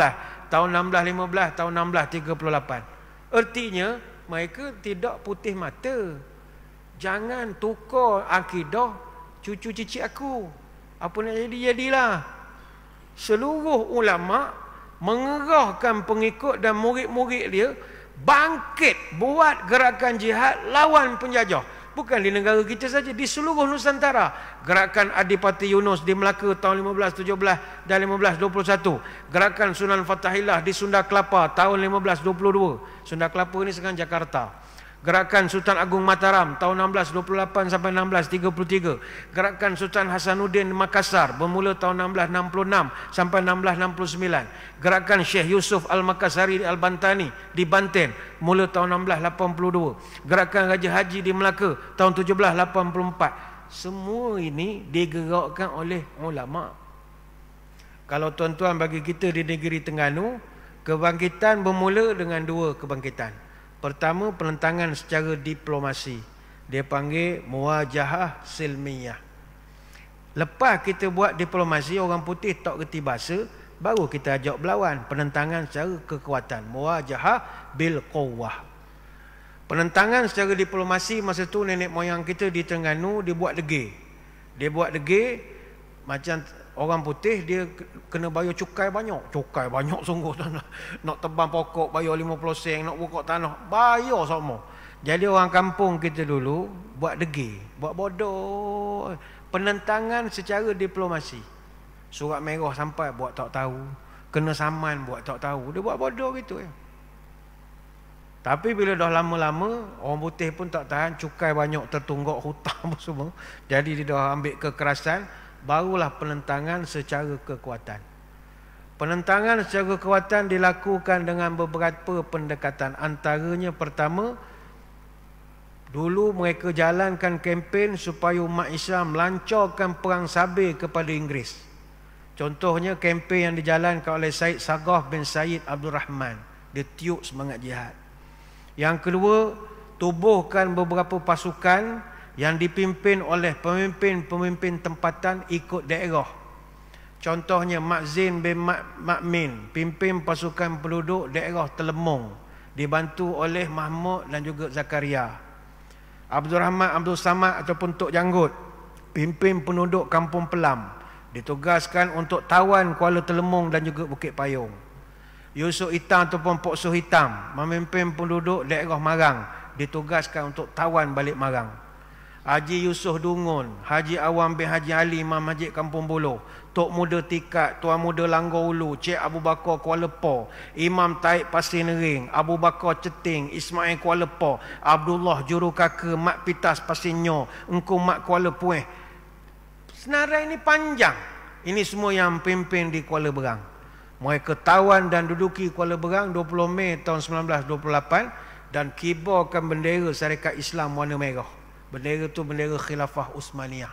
tahun 1615, tahun 1638. Artinya mereka tidak putih mata. Jangan tukar akidah cucu cicit aku. Apa nak jadi, jadilah. Seluruh ulama mengerahkan pengikut dan murid-murid dia bangkit buat gerakan jihad lawan penjajah. Bukan di negara kita saja, di seluruh Nusantara. Gerakan Adipati Yunus di Melaka tahun 1517 dan 1521. Gerakan Sunan Fathahillah di Sunda Kelapa tahun 1522. Sunda Kelapa ini sekarang Jakarta. Gerakan Sultan Agung Mataram tahun 1628 sampai 1633. Gerakan Sultan Hasanuddin Makassar bermula tahun 1666 sampai 1669. Gerakan Syekh Yusuf Al-Makassari Al-Bantani di Banten mula tahun 1682. Gerakan Raja Haji di Melaka tahun 1784. Semua ini digerakkan oleh ulama. Kalau tuan-tuan bagi kita di negeri Terengganu, Kebangkitan bermula dengan dua kebangkitan. Pertama, penentangan secara diplomasi. Dia panggil muwajahah silmiyah. Lepas kita buat diplomasi, orang putih tak reti bahasa, baru kita ajak berlawan. Penentangan secara kekuatan. Muwajahah bil quwwah. Penentangan secara diplomasi masa tu nenek moyang kita di Terengganu dia buat degil. Dia buat degil macam orang putih dia kena bayar cukai banyak. Cukai banyak sungguh tanah. Nak tebang pokok bayar 50 sen, nak pokok tanah bayar semua. Jadi orang kampung kita dulu buat degil, buat bodoh. Penentangan secara diplomasi. Surat merah sampai buat tak tahu, kena saman buat tak tahu. Dia buat bodoh gitu ya. Tapi bila dah lama-lama orang putih pun tak tahan, cukai banyak tertunggak, hutang semua. Jadi dia dah ambil kekerasan, barulah penentangan secara kekuatan. Penentangan secara kekuatan dilakukan dengan beberapa pendekatan. Antaranya pertama, dulu mereka jalankan kempen supaya umat Islam melancarkan perang sabir kepada Inggeris. Contohnya kempen yang dijalankan oleh Syed Sagaf bin Syed Abdul Rahman. Dia tiup semangat jihad. Yang kedua, tubuhkan beberapa pasukan yang dipimpin oleh pemimpin-pemimpin tempatan ikut daerah. Contohnya Mak Zain bin Makmin, pimpin pasukan penduduk daerah Telemong, dibantu oleh Mahmud dan juga Zakaria. Abdul Rahman Abdul Samad ataupun Tok Janggut, pimpin penduduk Kampung Pelam, ditugaskan untuk tawan Kuala Telemong dan juga Bukit Payung. Yusuf Hitam ataupun Pok Su Hitam, memimpin penduduk daerah Marang, ditugaskan untuk tawan balik Marang. Haji Yusof Dungun, Haji Awam bin Haji Ali, Imam Masjid Kampung Buluh, Tok Muda Tikat, Tuan Muda Langgar Ulu, Cik Abu Bakar Kuala Lumpur, Imam Taib Pasir Nering, Abu Bakar Ceting, Ismail Kuala Lumpur, Abdullah Jurukaka, Mak Pitas Pasir Nyor, Engku Mak Kuala Pueh. Senarai ini panjang. Ini semua yang pimpin di Kuala Berang. Mereka tawan dan duduki Kuala Berang 20 Mei tahun 1928 dan kibarkan bendera Syarikat Islam warna merah. Bendera itu bendera Khilafah Uthmaniyah.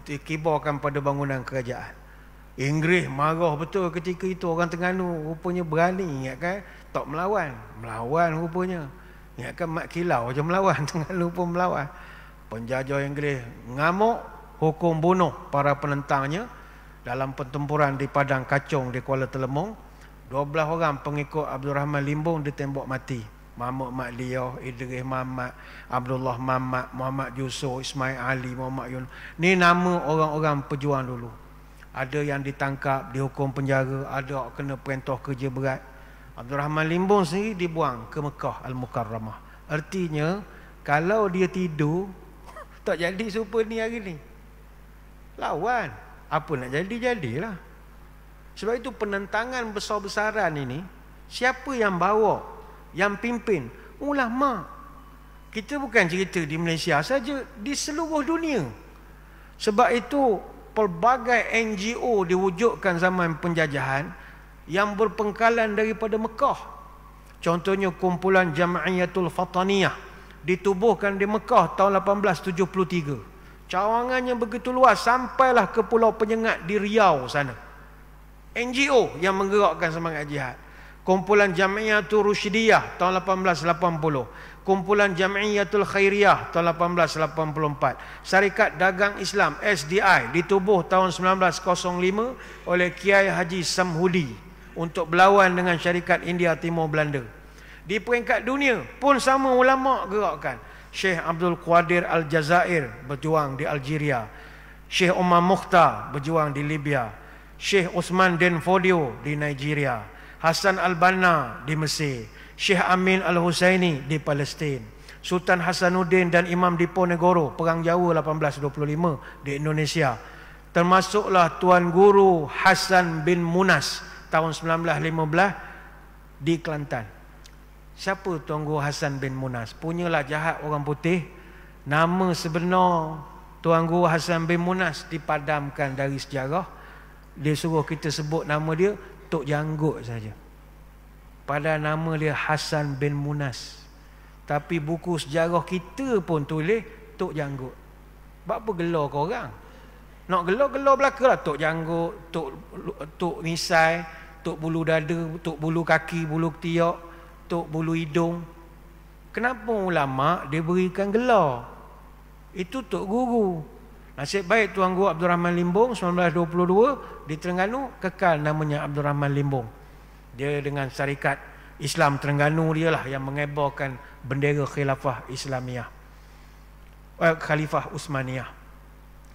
Dikibarkan pada bangunan kerajaan. Inggeris marah betul ketika itu. Orang Terengganu rupanya berani, ingatkan tak melawan. Melawan rupanya. Ingatkan Mat Kilau je melawan, Terengganu pun melawan. Penjajah Inggeris ngamuk, hukum bunuh para penentangnya. Dalam pertempuran di Padang Kacong di Kuala Telemong, 12 orang pengikut Abdul Rahman Limbung ditembak mati. Mahmud Mak Liau, Idris Mamat, Abdullah Mamat, Muhammad Yusuf, Ismail Ali, Muhammad Yunus. Ni nama orang-orang pejuang dulu. Ada yang ditangkap, dihukum penjara, ada kena perintah kerja berat. Abdul Rahman Limbung sendiri dibuang ke Mekah Al-Mukarramah. Artinya, kalau dia tidur, tak jadi super ni hari ni. Lawan. Apa nak jadi, jadilah. Sebab itu penentangan besar-besaran ini, siapa yang bawa, yang pimpin? Ulama. Kita bukan cerita di Malaysia saja, di seluruh dunia. Sebab itu pelbagai NGO diwujudkan zaman penjajahan yang berpengkalan daripada Mekah. Contohnya kumpulan Jam'iyatul Fataniyah ditubuhkan di Mekah tahun 1873. Cawangannya begitu luas sampailah ke Pulau Penyengat di Riau sana. NGO yang menggerakkan semangat jihad. Kumpulan Jam'iyatul Rusydiyah tahun 1880. Kumpulan Jam'iyatul Khairiyah tahun 1884. Syarikat Dagang Islam SDI ditubuh tahun 1905 oleh Kiai Haji Samhudi untuk berlawan dengan syarikat India Timur Belanda. Di peringkat dunia pun sama ulama gerakkan. Syekh Abdul Qadir Al-Jazair berjuang di Algeria. Syekh Umar Mukhtar berjuang di Libya. Syekh Osman Den Fodio di Nigeria. Hasan Al-Banna di Mesir. Syekh Amin Al-Husaini di Palestin. Sultan Hasanuddin dan Imam Diponegoro Perang Jawa 1825 di Indonesia. Termasuklah Tuan Guru Hasan bin Munas tahun 1915 di Kelantan. Siapa Tuan Guru Hasan bin Munas? Punyalah jahat orang putih. Nama sebenar Tuan Guru Hasan bin Munas dipadamkan dari sejarah. Dia suruh kita sebut nama dia Tok Janggut saja. Padahal nama dia Hasan bin Munas. Tapi buku sejarah kita pun tulis Tok Janggut. Buat apa gelar korang? Nak gelar belaka lah. Tok Janggut, Tok Nisai, tuk bulu dada, tuk bulu kaki, bulu ketiak, tuk bulu hidung. Kenapa ulama dia berikan gelar? Itu tuk guru. Nasib baik Tuan Guru Abdul Rahman Limbong 1922 di Terengganu kekal namanya Abdul Rahman Limbong. Dia dengan syarikat Islam Terengganu dia lah yang mengeborkan bendera khilafah Islamiyah, Khalifah Uthmaniyah.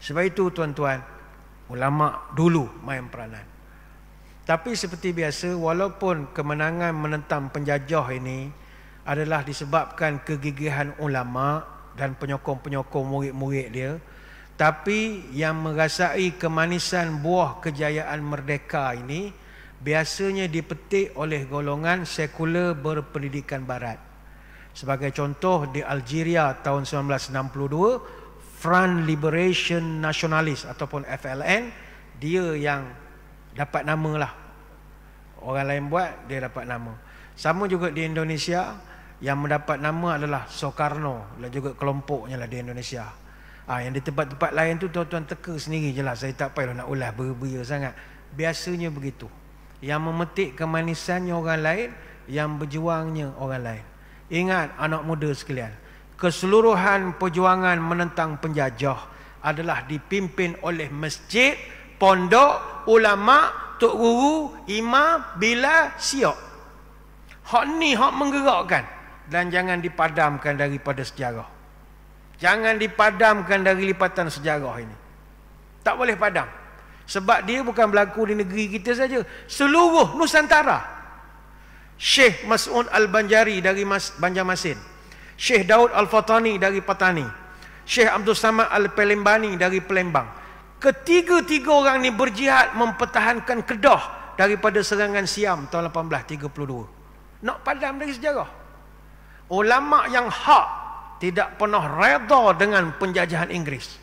Sebab itu tuan-tuan, ulama dulu main peranan. Tapi seperti biasa, walaupun kemenangan menentang penjajah ini adalah disebabkan kegigihan ulama dan penyokong-penyokong murid-murid dia, tapi yang merasai kemanisan buah kejayaan merdeka ini biasanya dipetik oleh golongan sekular berpendidikan barat. Sebagai contoh, di Algeria tahun 1962, Front Liberation Nationalist ataupun FLN, dia yang dapat nama lah. Orang lain buat, dia dapat nama. Sama juga di Indonesia, yang mendapat nama adalah Soekarno, dan juga kelompoknya lah di Indonesia. Yang di tempat-tempat lain tu tuan-tuan teka sendiri je lah. Saya tak payah nak ulas berbeza sangat. Biasanya begitu. Yang memetik kemanisannya orang lain, yang berjuangnya orang lain. Ingat anak muda sekalian, keseluruhan perjuangan menentang penjajah adalah dipimpin oleh masjid, pondok, ulama, tok guru, imam, bila, siok. Hak ni hak menggerakkan. Dan jangan dipadamkan daripada sejarah. Jangan dipadamkan dari lipatan sejarah ini. Tak boleh padam. Sebab dia bukan berlaku di negeri kita saja, seluruh Nusantara. Syekh Mas'ud Al-Banjari dari Banjarmasin, Syekh Daud Al-Fatani dari Patani, Syekh Abdul Samad Al-Palembani dari Palembang. Ketiga-tiga orang ni berjihad mempertahankan Kedah daripada serangan Siam tahun 1832. Nak padam dari sejarah. Ulama yang hak tidak pernah reda dengan penjajahan Inggeris.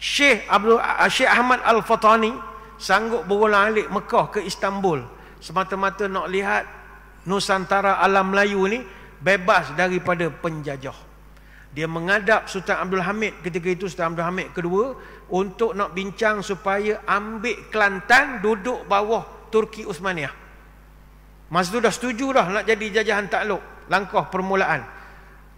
Syekh Ahmad Al-Fatani sanggup berulang-alik Mekah ke Istanbul semata-mata nak lihat Nusantara alam Melayu ni bebas daripada penjajah. Dia menghadap Sultan Abdul Hamid ketika itu, Sultan Abdul Hamid kedua, untuk nak bincang supaya ambil Kelantan duduk bawah Turki Uthmaniyah. Masa tu dah setuju dah nak jadi jajahan takluk, langkah permulaan.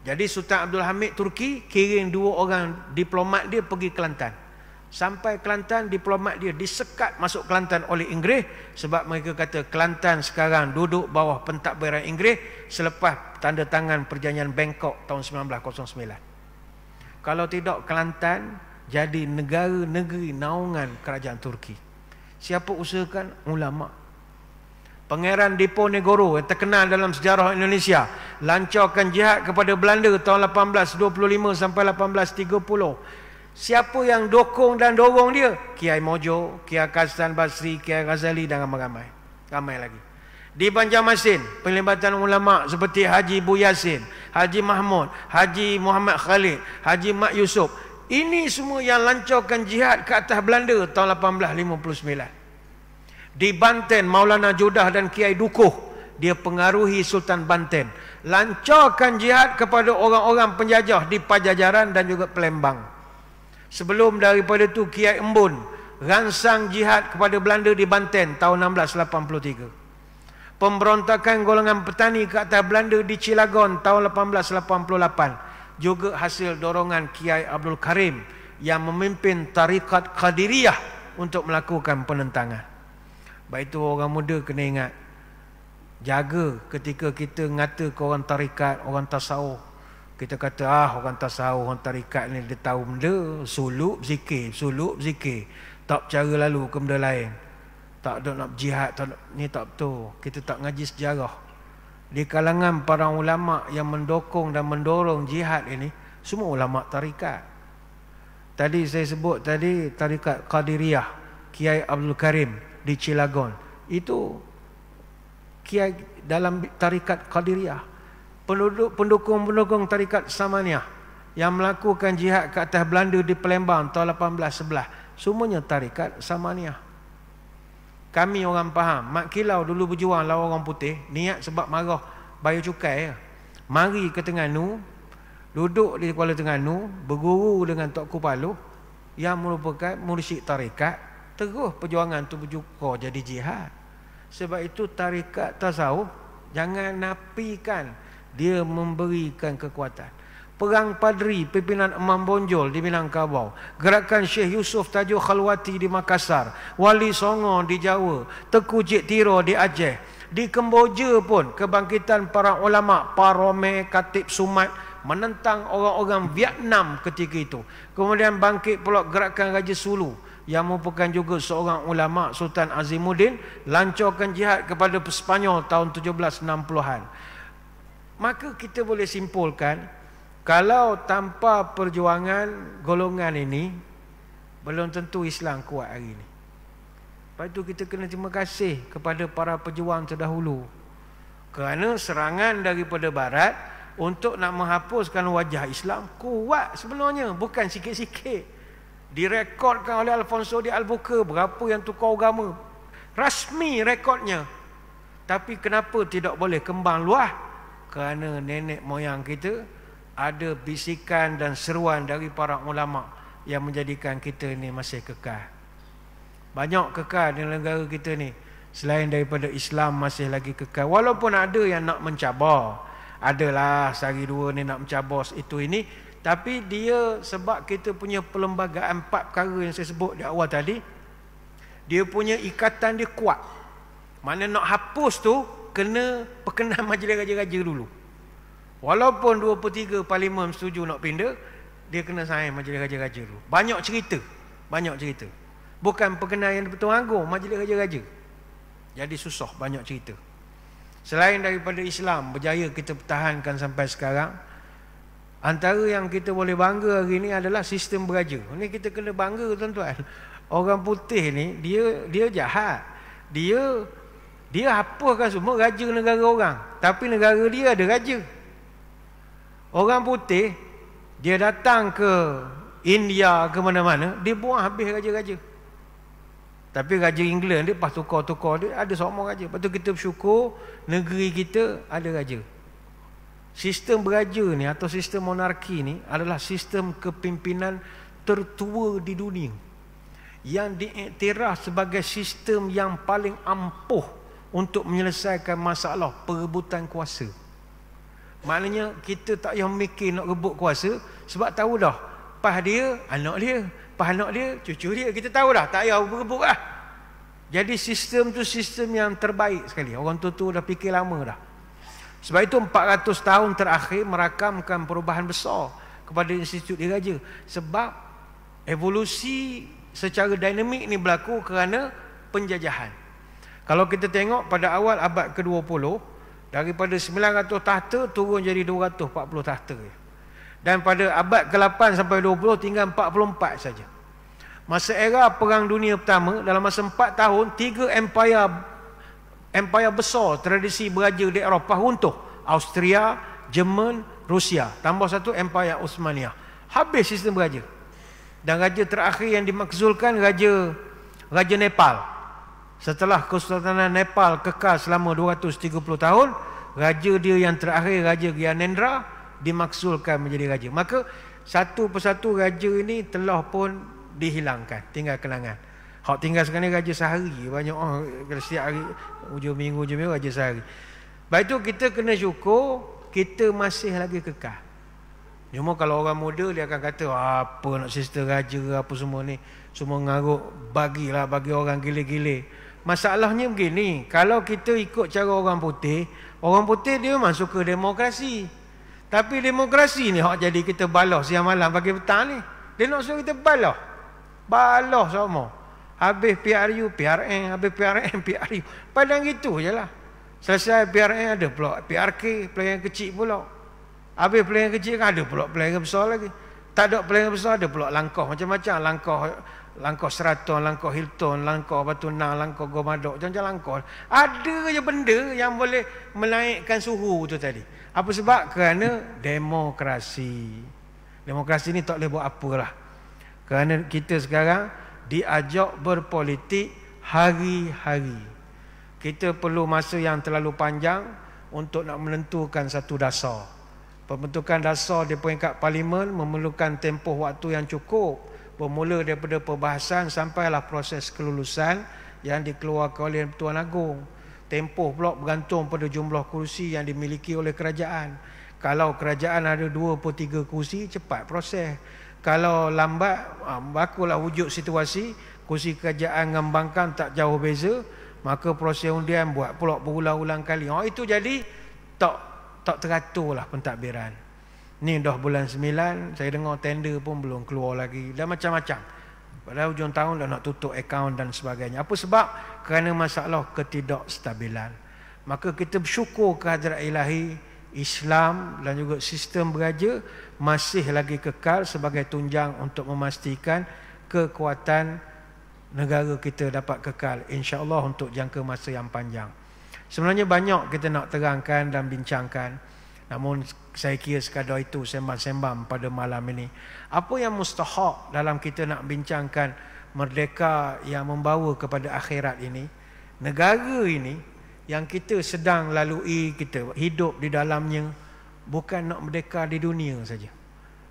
Jadi Sultan Abdul Hamid Turki kirim 2 orang diplomat dia pergi Kelantan. Sampai Kelantan, diplomat dia disekat masuk Kelantan oleh Inggeris sebab mereka kata Kelantan sekarang duduk bawah pentadbiran Inggeris selepas tanda tangan perjanjian Bangkok tahun 1909. Kalau tidak, Kelantan jadi negara-negeri naungan kerajaan Turki. Siapa usahakan? Ulama. Pangeran Diponegoro yang terkenal dalam sejarah Indonesia lancarkan jihad kepada Belanda tahun 1825 sampai 1830. Siapa yang dokong dan dorong dia? Kiai Mojo, Kiai Hasan Basri, Kiai Ghazali dan ramai-ramai. Ramai lagi. Di Banjarmasin, pelibatan ulama seperti Haji Bu Yasin, Haji Mahmud, Haji Muhammad Khalid, Haji Mak Yusof. Ini semua yang lancarkan jihad ke atas Belanda tahun 1859. Di Banten, Maulana Judah dan Kiai Dukuh, dia pengaruhi Sultan Banten, lancarkan jihad kepada orang-orang penjajah di Pajajaran dan juga Palembang. Sebelum daripada itu, Kiai Embun ransang jihad kepada Belanda di Banten tahun 1683. Pemberontakan golongan petani ke atas Belanda di Cilegon tahun 1888 juga hasil dorongan Kiai Abdul Karim yang memimpin tarikat Qadiriyah untuk melakukan penentangan. Baik itu orang muda kena ingat, jaga ketika kita ngata ke orang tarikat, orang tasawuf. Kita kata orang tasawuf, orang tarikat ni dia tahu benda, suluk zikir, tak cara lalu ke benda lain. Tak ada nak jihad, ni tak betul. Kita tak ngaji sejarah. Di kalangan para ulama yang mendokong dan mendorong jihad ini, semua ulama tarikat. Tadi saya sebut tadi tarikat Qadiriyah, Kiai Abdul Karim di Cilegon, itu kiai dalam tarikat Qadiriyah. Pendukung-pendukung tarikat Samaniyah yang melakukan jihad ke atas Belanda di Palembang tahun 1811, semuanya tarikat Samaniyah. Kami orang faham, Mak Kilau dulu berjuang lawan orang putih, niat sebab marah bayar cukai. Mari ke Terengganu, duduk di Kuala Terengganu, berguru dengan Tok Kupalu yang merupakan mursyid tarikat. Terus perjuangan tu berjukar jadi jihad. Sebab itu tarikat tasawuf jangan nafikan dia memberikan kekuatan. Perang Padri pimpinan Imam Bonjol di Minangkabau, gerakan Syekh Yusuf Tajuh Khalwati di Makassar, Wali Songo di Jawa, Teku Cik Tiro di Aceh, di Kemboja pun kebangkitan para ulama Parome, Khatib Sumat menentang orang-orang Vietnam ketika itu. Kemudian bangkit pula gerakan Raja Sulu yang merupakan juga seorang ulama, Sultan Azimuddin, lancarkan jihad kepada Spanyol tahun 1760-an. Maka kita boleh simpulkan, kalau tanpa perjuangan golongan ini, belum tentu Islam kuat hari ini. Lepas itu kita kena terima kasih kepada para pejuang terdahulu, kerana serangan daripada Barat untuk nak menghapuskan wajah Islam kuat sebenarnya, bukan sikit-sikit. Direkodkan oleh Alfonso de Albuquerque berapa yang tukar agama, rasmi rekodnya. Tapi kenapa tidak boleh kembang luas? Kerana nenek moyang kita ada bisikan dan seruan dari para ulama yang menjadikan kita ni masih kekal. Banyak kekal di negara kita ni, selain daripada Islam masih lagi kekal. Walaupun ada yang nak mencabar, adalah sehari dua ni nak mencabar itu ini, tapi dia sebab kita punya perlembagaan 4 perkara yang saya sebut di awal tadi, dia punya ikatan dia kuat. Mana nak hapus tu kena perkenan majlis raja-raja dulu. Walaupun 2/3 parlimen setuju nak pindah, dia kena sign majlis raja-raja dulu. Banyak cerita, banyak cerita. Bukan perkenan yang Pertuan Agong, majlis raja-raja. Jadi susah, banyak cerita. Selain daripada Islam berjaya kita pertahankan sampai sekarang, antara yang kita boleh bangga hari ini adalah sistem beraja. Ini kita kena bangga tuan-tuan. Orang putih ni dia jahat. Dia hapuskan semua raja negara orang, tapi negara dia ada raja. Orang putih dia datang ke India ke mana-mana, dia buang habis raja-raja. Tapi raja England dia pas tukar-tukar, dia ada semua raja. Lepas tu kita bersyukur negeri kita ada raja. Sistem beraja ni atau sistem monarki ni adalah sistem kepimpinan tertua di dunia, yang diiktiraf sebagai sistem yang paling ampuh untuk menyelesaikan masalah perebutan kuasa. Maknanya kita tak payah mikir nak rebut kuasa, sebab tahu dah pas dia, anak dia, pas anak dia, cucu dia, kita tahu dah, tak payah berebut lah. Jadi sistem tu sistem yang terbaik sekali. Orang tua-tua dah fikir lama dah. Sebab itu 400 tahun terakhir merakamkan perubahan besar kepada institut diraja. Sebab evolusi secara dinamik ni berlaku kerana penjajahan. Kalau kita tengok pada awal abad ke-20, daripada 900 tahta turun jadi 240 tahta. Dan pada abad ke-8 sampai 20 tinggal 44 saja. Masa era Perang Dunia Pertama, dalam masa 4 tahun 3 empire besar tradisi beraja di Eropah runtuh. Austria, Jerman, Rusia, tambah satu empire Uthmaniyah. Habis sistem beraja. Dan raja terakhir yang dimakzulkan Raja Nepal. Setelah Kesultanan Nepal kekal selama 230 tahun, raja dia yang terakhir, Raja Gyanendra, dimaksulkan menjadi raja. Maka satu persatu raja ini telah pun dihilangkan, tinggal kenangan. Hak tinggal sekarang ni Raja Sehari. Banyak orang setiap hari, hujung minggu Raja Sehari. Baik tu kita kena syukur kita masih lagi kekal. Cuma kalau orang muda dia akan kata apa nak sistem raja apa semua ni, semua ngaruk bagi orang gile-gile. Masalahnya begini, kalau kita ikut cara orang putih dia memang suka demokrasi. Tapi demokrasi ni hak jadi kita balas siang malam pagi petang ni. Dia nak suruh kita balas semua. Habis PRU, PRN, habis PRN, PRU. Padahal gitu je lah. Selesai PRN ada pula PRK, pelayan kecil pula. Habis pelayan kecil kan ada pula pelayan besar lagi. Tak ada pelayan besar ada pula langkah macam-macam. Langkah Sheraton, langkah Hilton, langkah Batu Nang, langkah Gomadok, macam-macam langkah. Ada je benda yang boleh menaikkan suhu tu tadi. Apa sebab? Kerana demokrasi. Demokrasi ni tak boleh buat apalah. Kerana kita sekarang diajak berpolitik hari-hari. Kita perlu masa yang terlalu panjang untuk nak menentukan satu dasar. Pembentukan dasar di peringkat parlimen memerlukan tempoh waktu yang cukup. Bermula daripada perbahasan sampailah proses kelulusan yang dikeluarkan oleh Pertuan Agong. Tempoh pula bergantung pada jumlah kursi yang dimiliki oleh kerajaan. Kalau kerajaan ada 2/3 kursi, cepat proses. Kalau lambat, bakulah wujud situasi kursi kerajaan dengan bangkang tak jauh beza, maka proses undian buat pula berulang-ulang kali. Itu jadi tak teratur lah pentadbiran. Ni dah bulan 9, saya dengar tender pun belum keluar lagi. Dah macam-macam. Pada hujung tahun dah nak tutup akaun dan sebagainya. Apa sebab? Kerana masalah ketidakstabilan. Maka kita bersyukur kehadrat ilahi, Islam dan juga sistem beraja masih lagi kekal sebagai tunjang untuk memastikan kekuatan negara kita dapat kekal, insya-Allah untuk jangka masa yang panjang. Sebenarnya banyak kita nak terangkan dan bincangkan, namun saya kira sekadar itu sembang-sembang pada malam ini. Apa yang mustahak dalam kita nak bincangkan merdeka yang membawa kepada akhirat ini? Negara ini yang kita sedang lalui, kita hidup di dalamnya, bukan nak merdeka di dunia saja.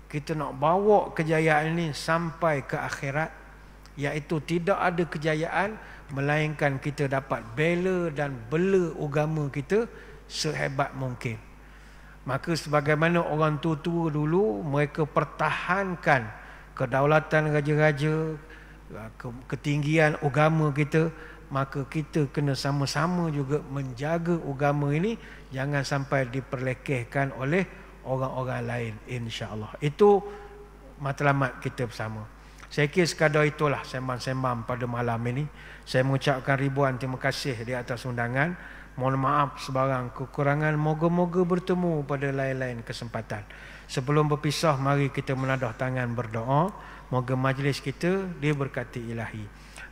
Kita nak bawa kejayaan ini sampai ke akhirat, iaitu tidak ada kejayaan melainkan kita dapat bela dan bela agama kita sehebat mungkin. Maka sebagaimana orang tua-tua dulu, mereka pertahankan kedaulatan raja-raja, ketinggian agama kita, maka kita kena sama-sama juga menjaga agama ini jangan sampai diperlekehkan oleh orang-orang lain, insya-Allah. Itu matlamat kita bersama. Saya kira sekadar itulah sembang-sembang pada malam ini. Saya mengucapkan ribuan terima kasih di atas undangan. Mohon maaf sebarang kekurangan. Moga-moga bertemu pada lain-lain kesempatan. Sebelum berpisah, mari kita menadah tangan berdoa. Moga majlis kita diberkati ilahi.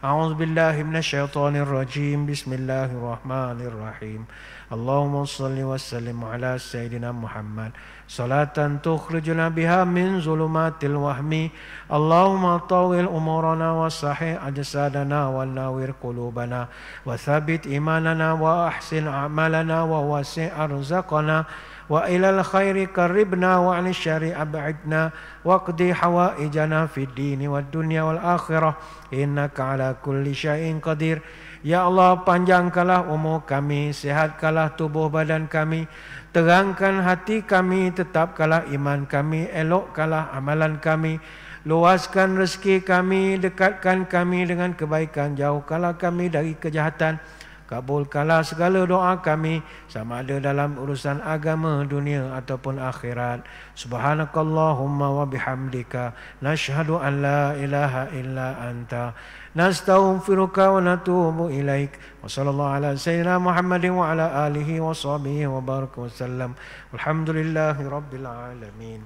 A'udzubillahi minasyaitonirrajim. Bismillahirrahmanirrahim. Allahumma salli wa sallim ala Sayyidina Muhammad salatan tukhrijuna biha min zulumatil wahmi. Allahumma tawil umurana wa sahih ajsadana wa nawir qulubana wa thabit imanana wa ahsin a'malana wa wasi' arzaqana wa ilal khairi qarribna wa 'anil syarri ab'idna wa qdi hawaijana fid dini wad dunya wal akhirah innaka ala kulli syai'in qadir. Ya Allah, panjangkanlah umur kami, sihatkanlah tubuh badan kami, terangkan hati kami, tetapkanlah iman kami, elokkanlah amalan kami, luaskan rezeki kami, dekatkan kami dengan kebaikan, jauhkanlah kami dari kejahatan. Kabulkanlah segala doa kami, sama ada dalam urusan agama, dunia ataupun akhirat. Subhanakallahumma wa bihamdika nashhadu an la ilaha illa anta nastaghfiruka wa natubu ilaik. Wa sallallahu ala sayyidina Muhammadin wa ala alihi wa sahbihi wa baraka wasallam. Alhamdulillahi rabbil alamin.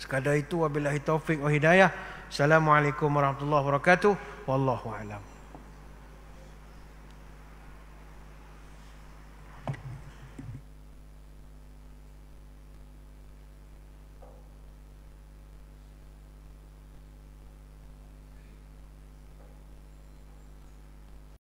Sekadar itu, wabillahi taufik wa hidayah. Assalamualaikum warahmatullahi wabarakatuh. Wallahu a'lam.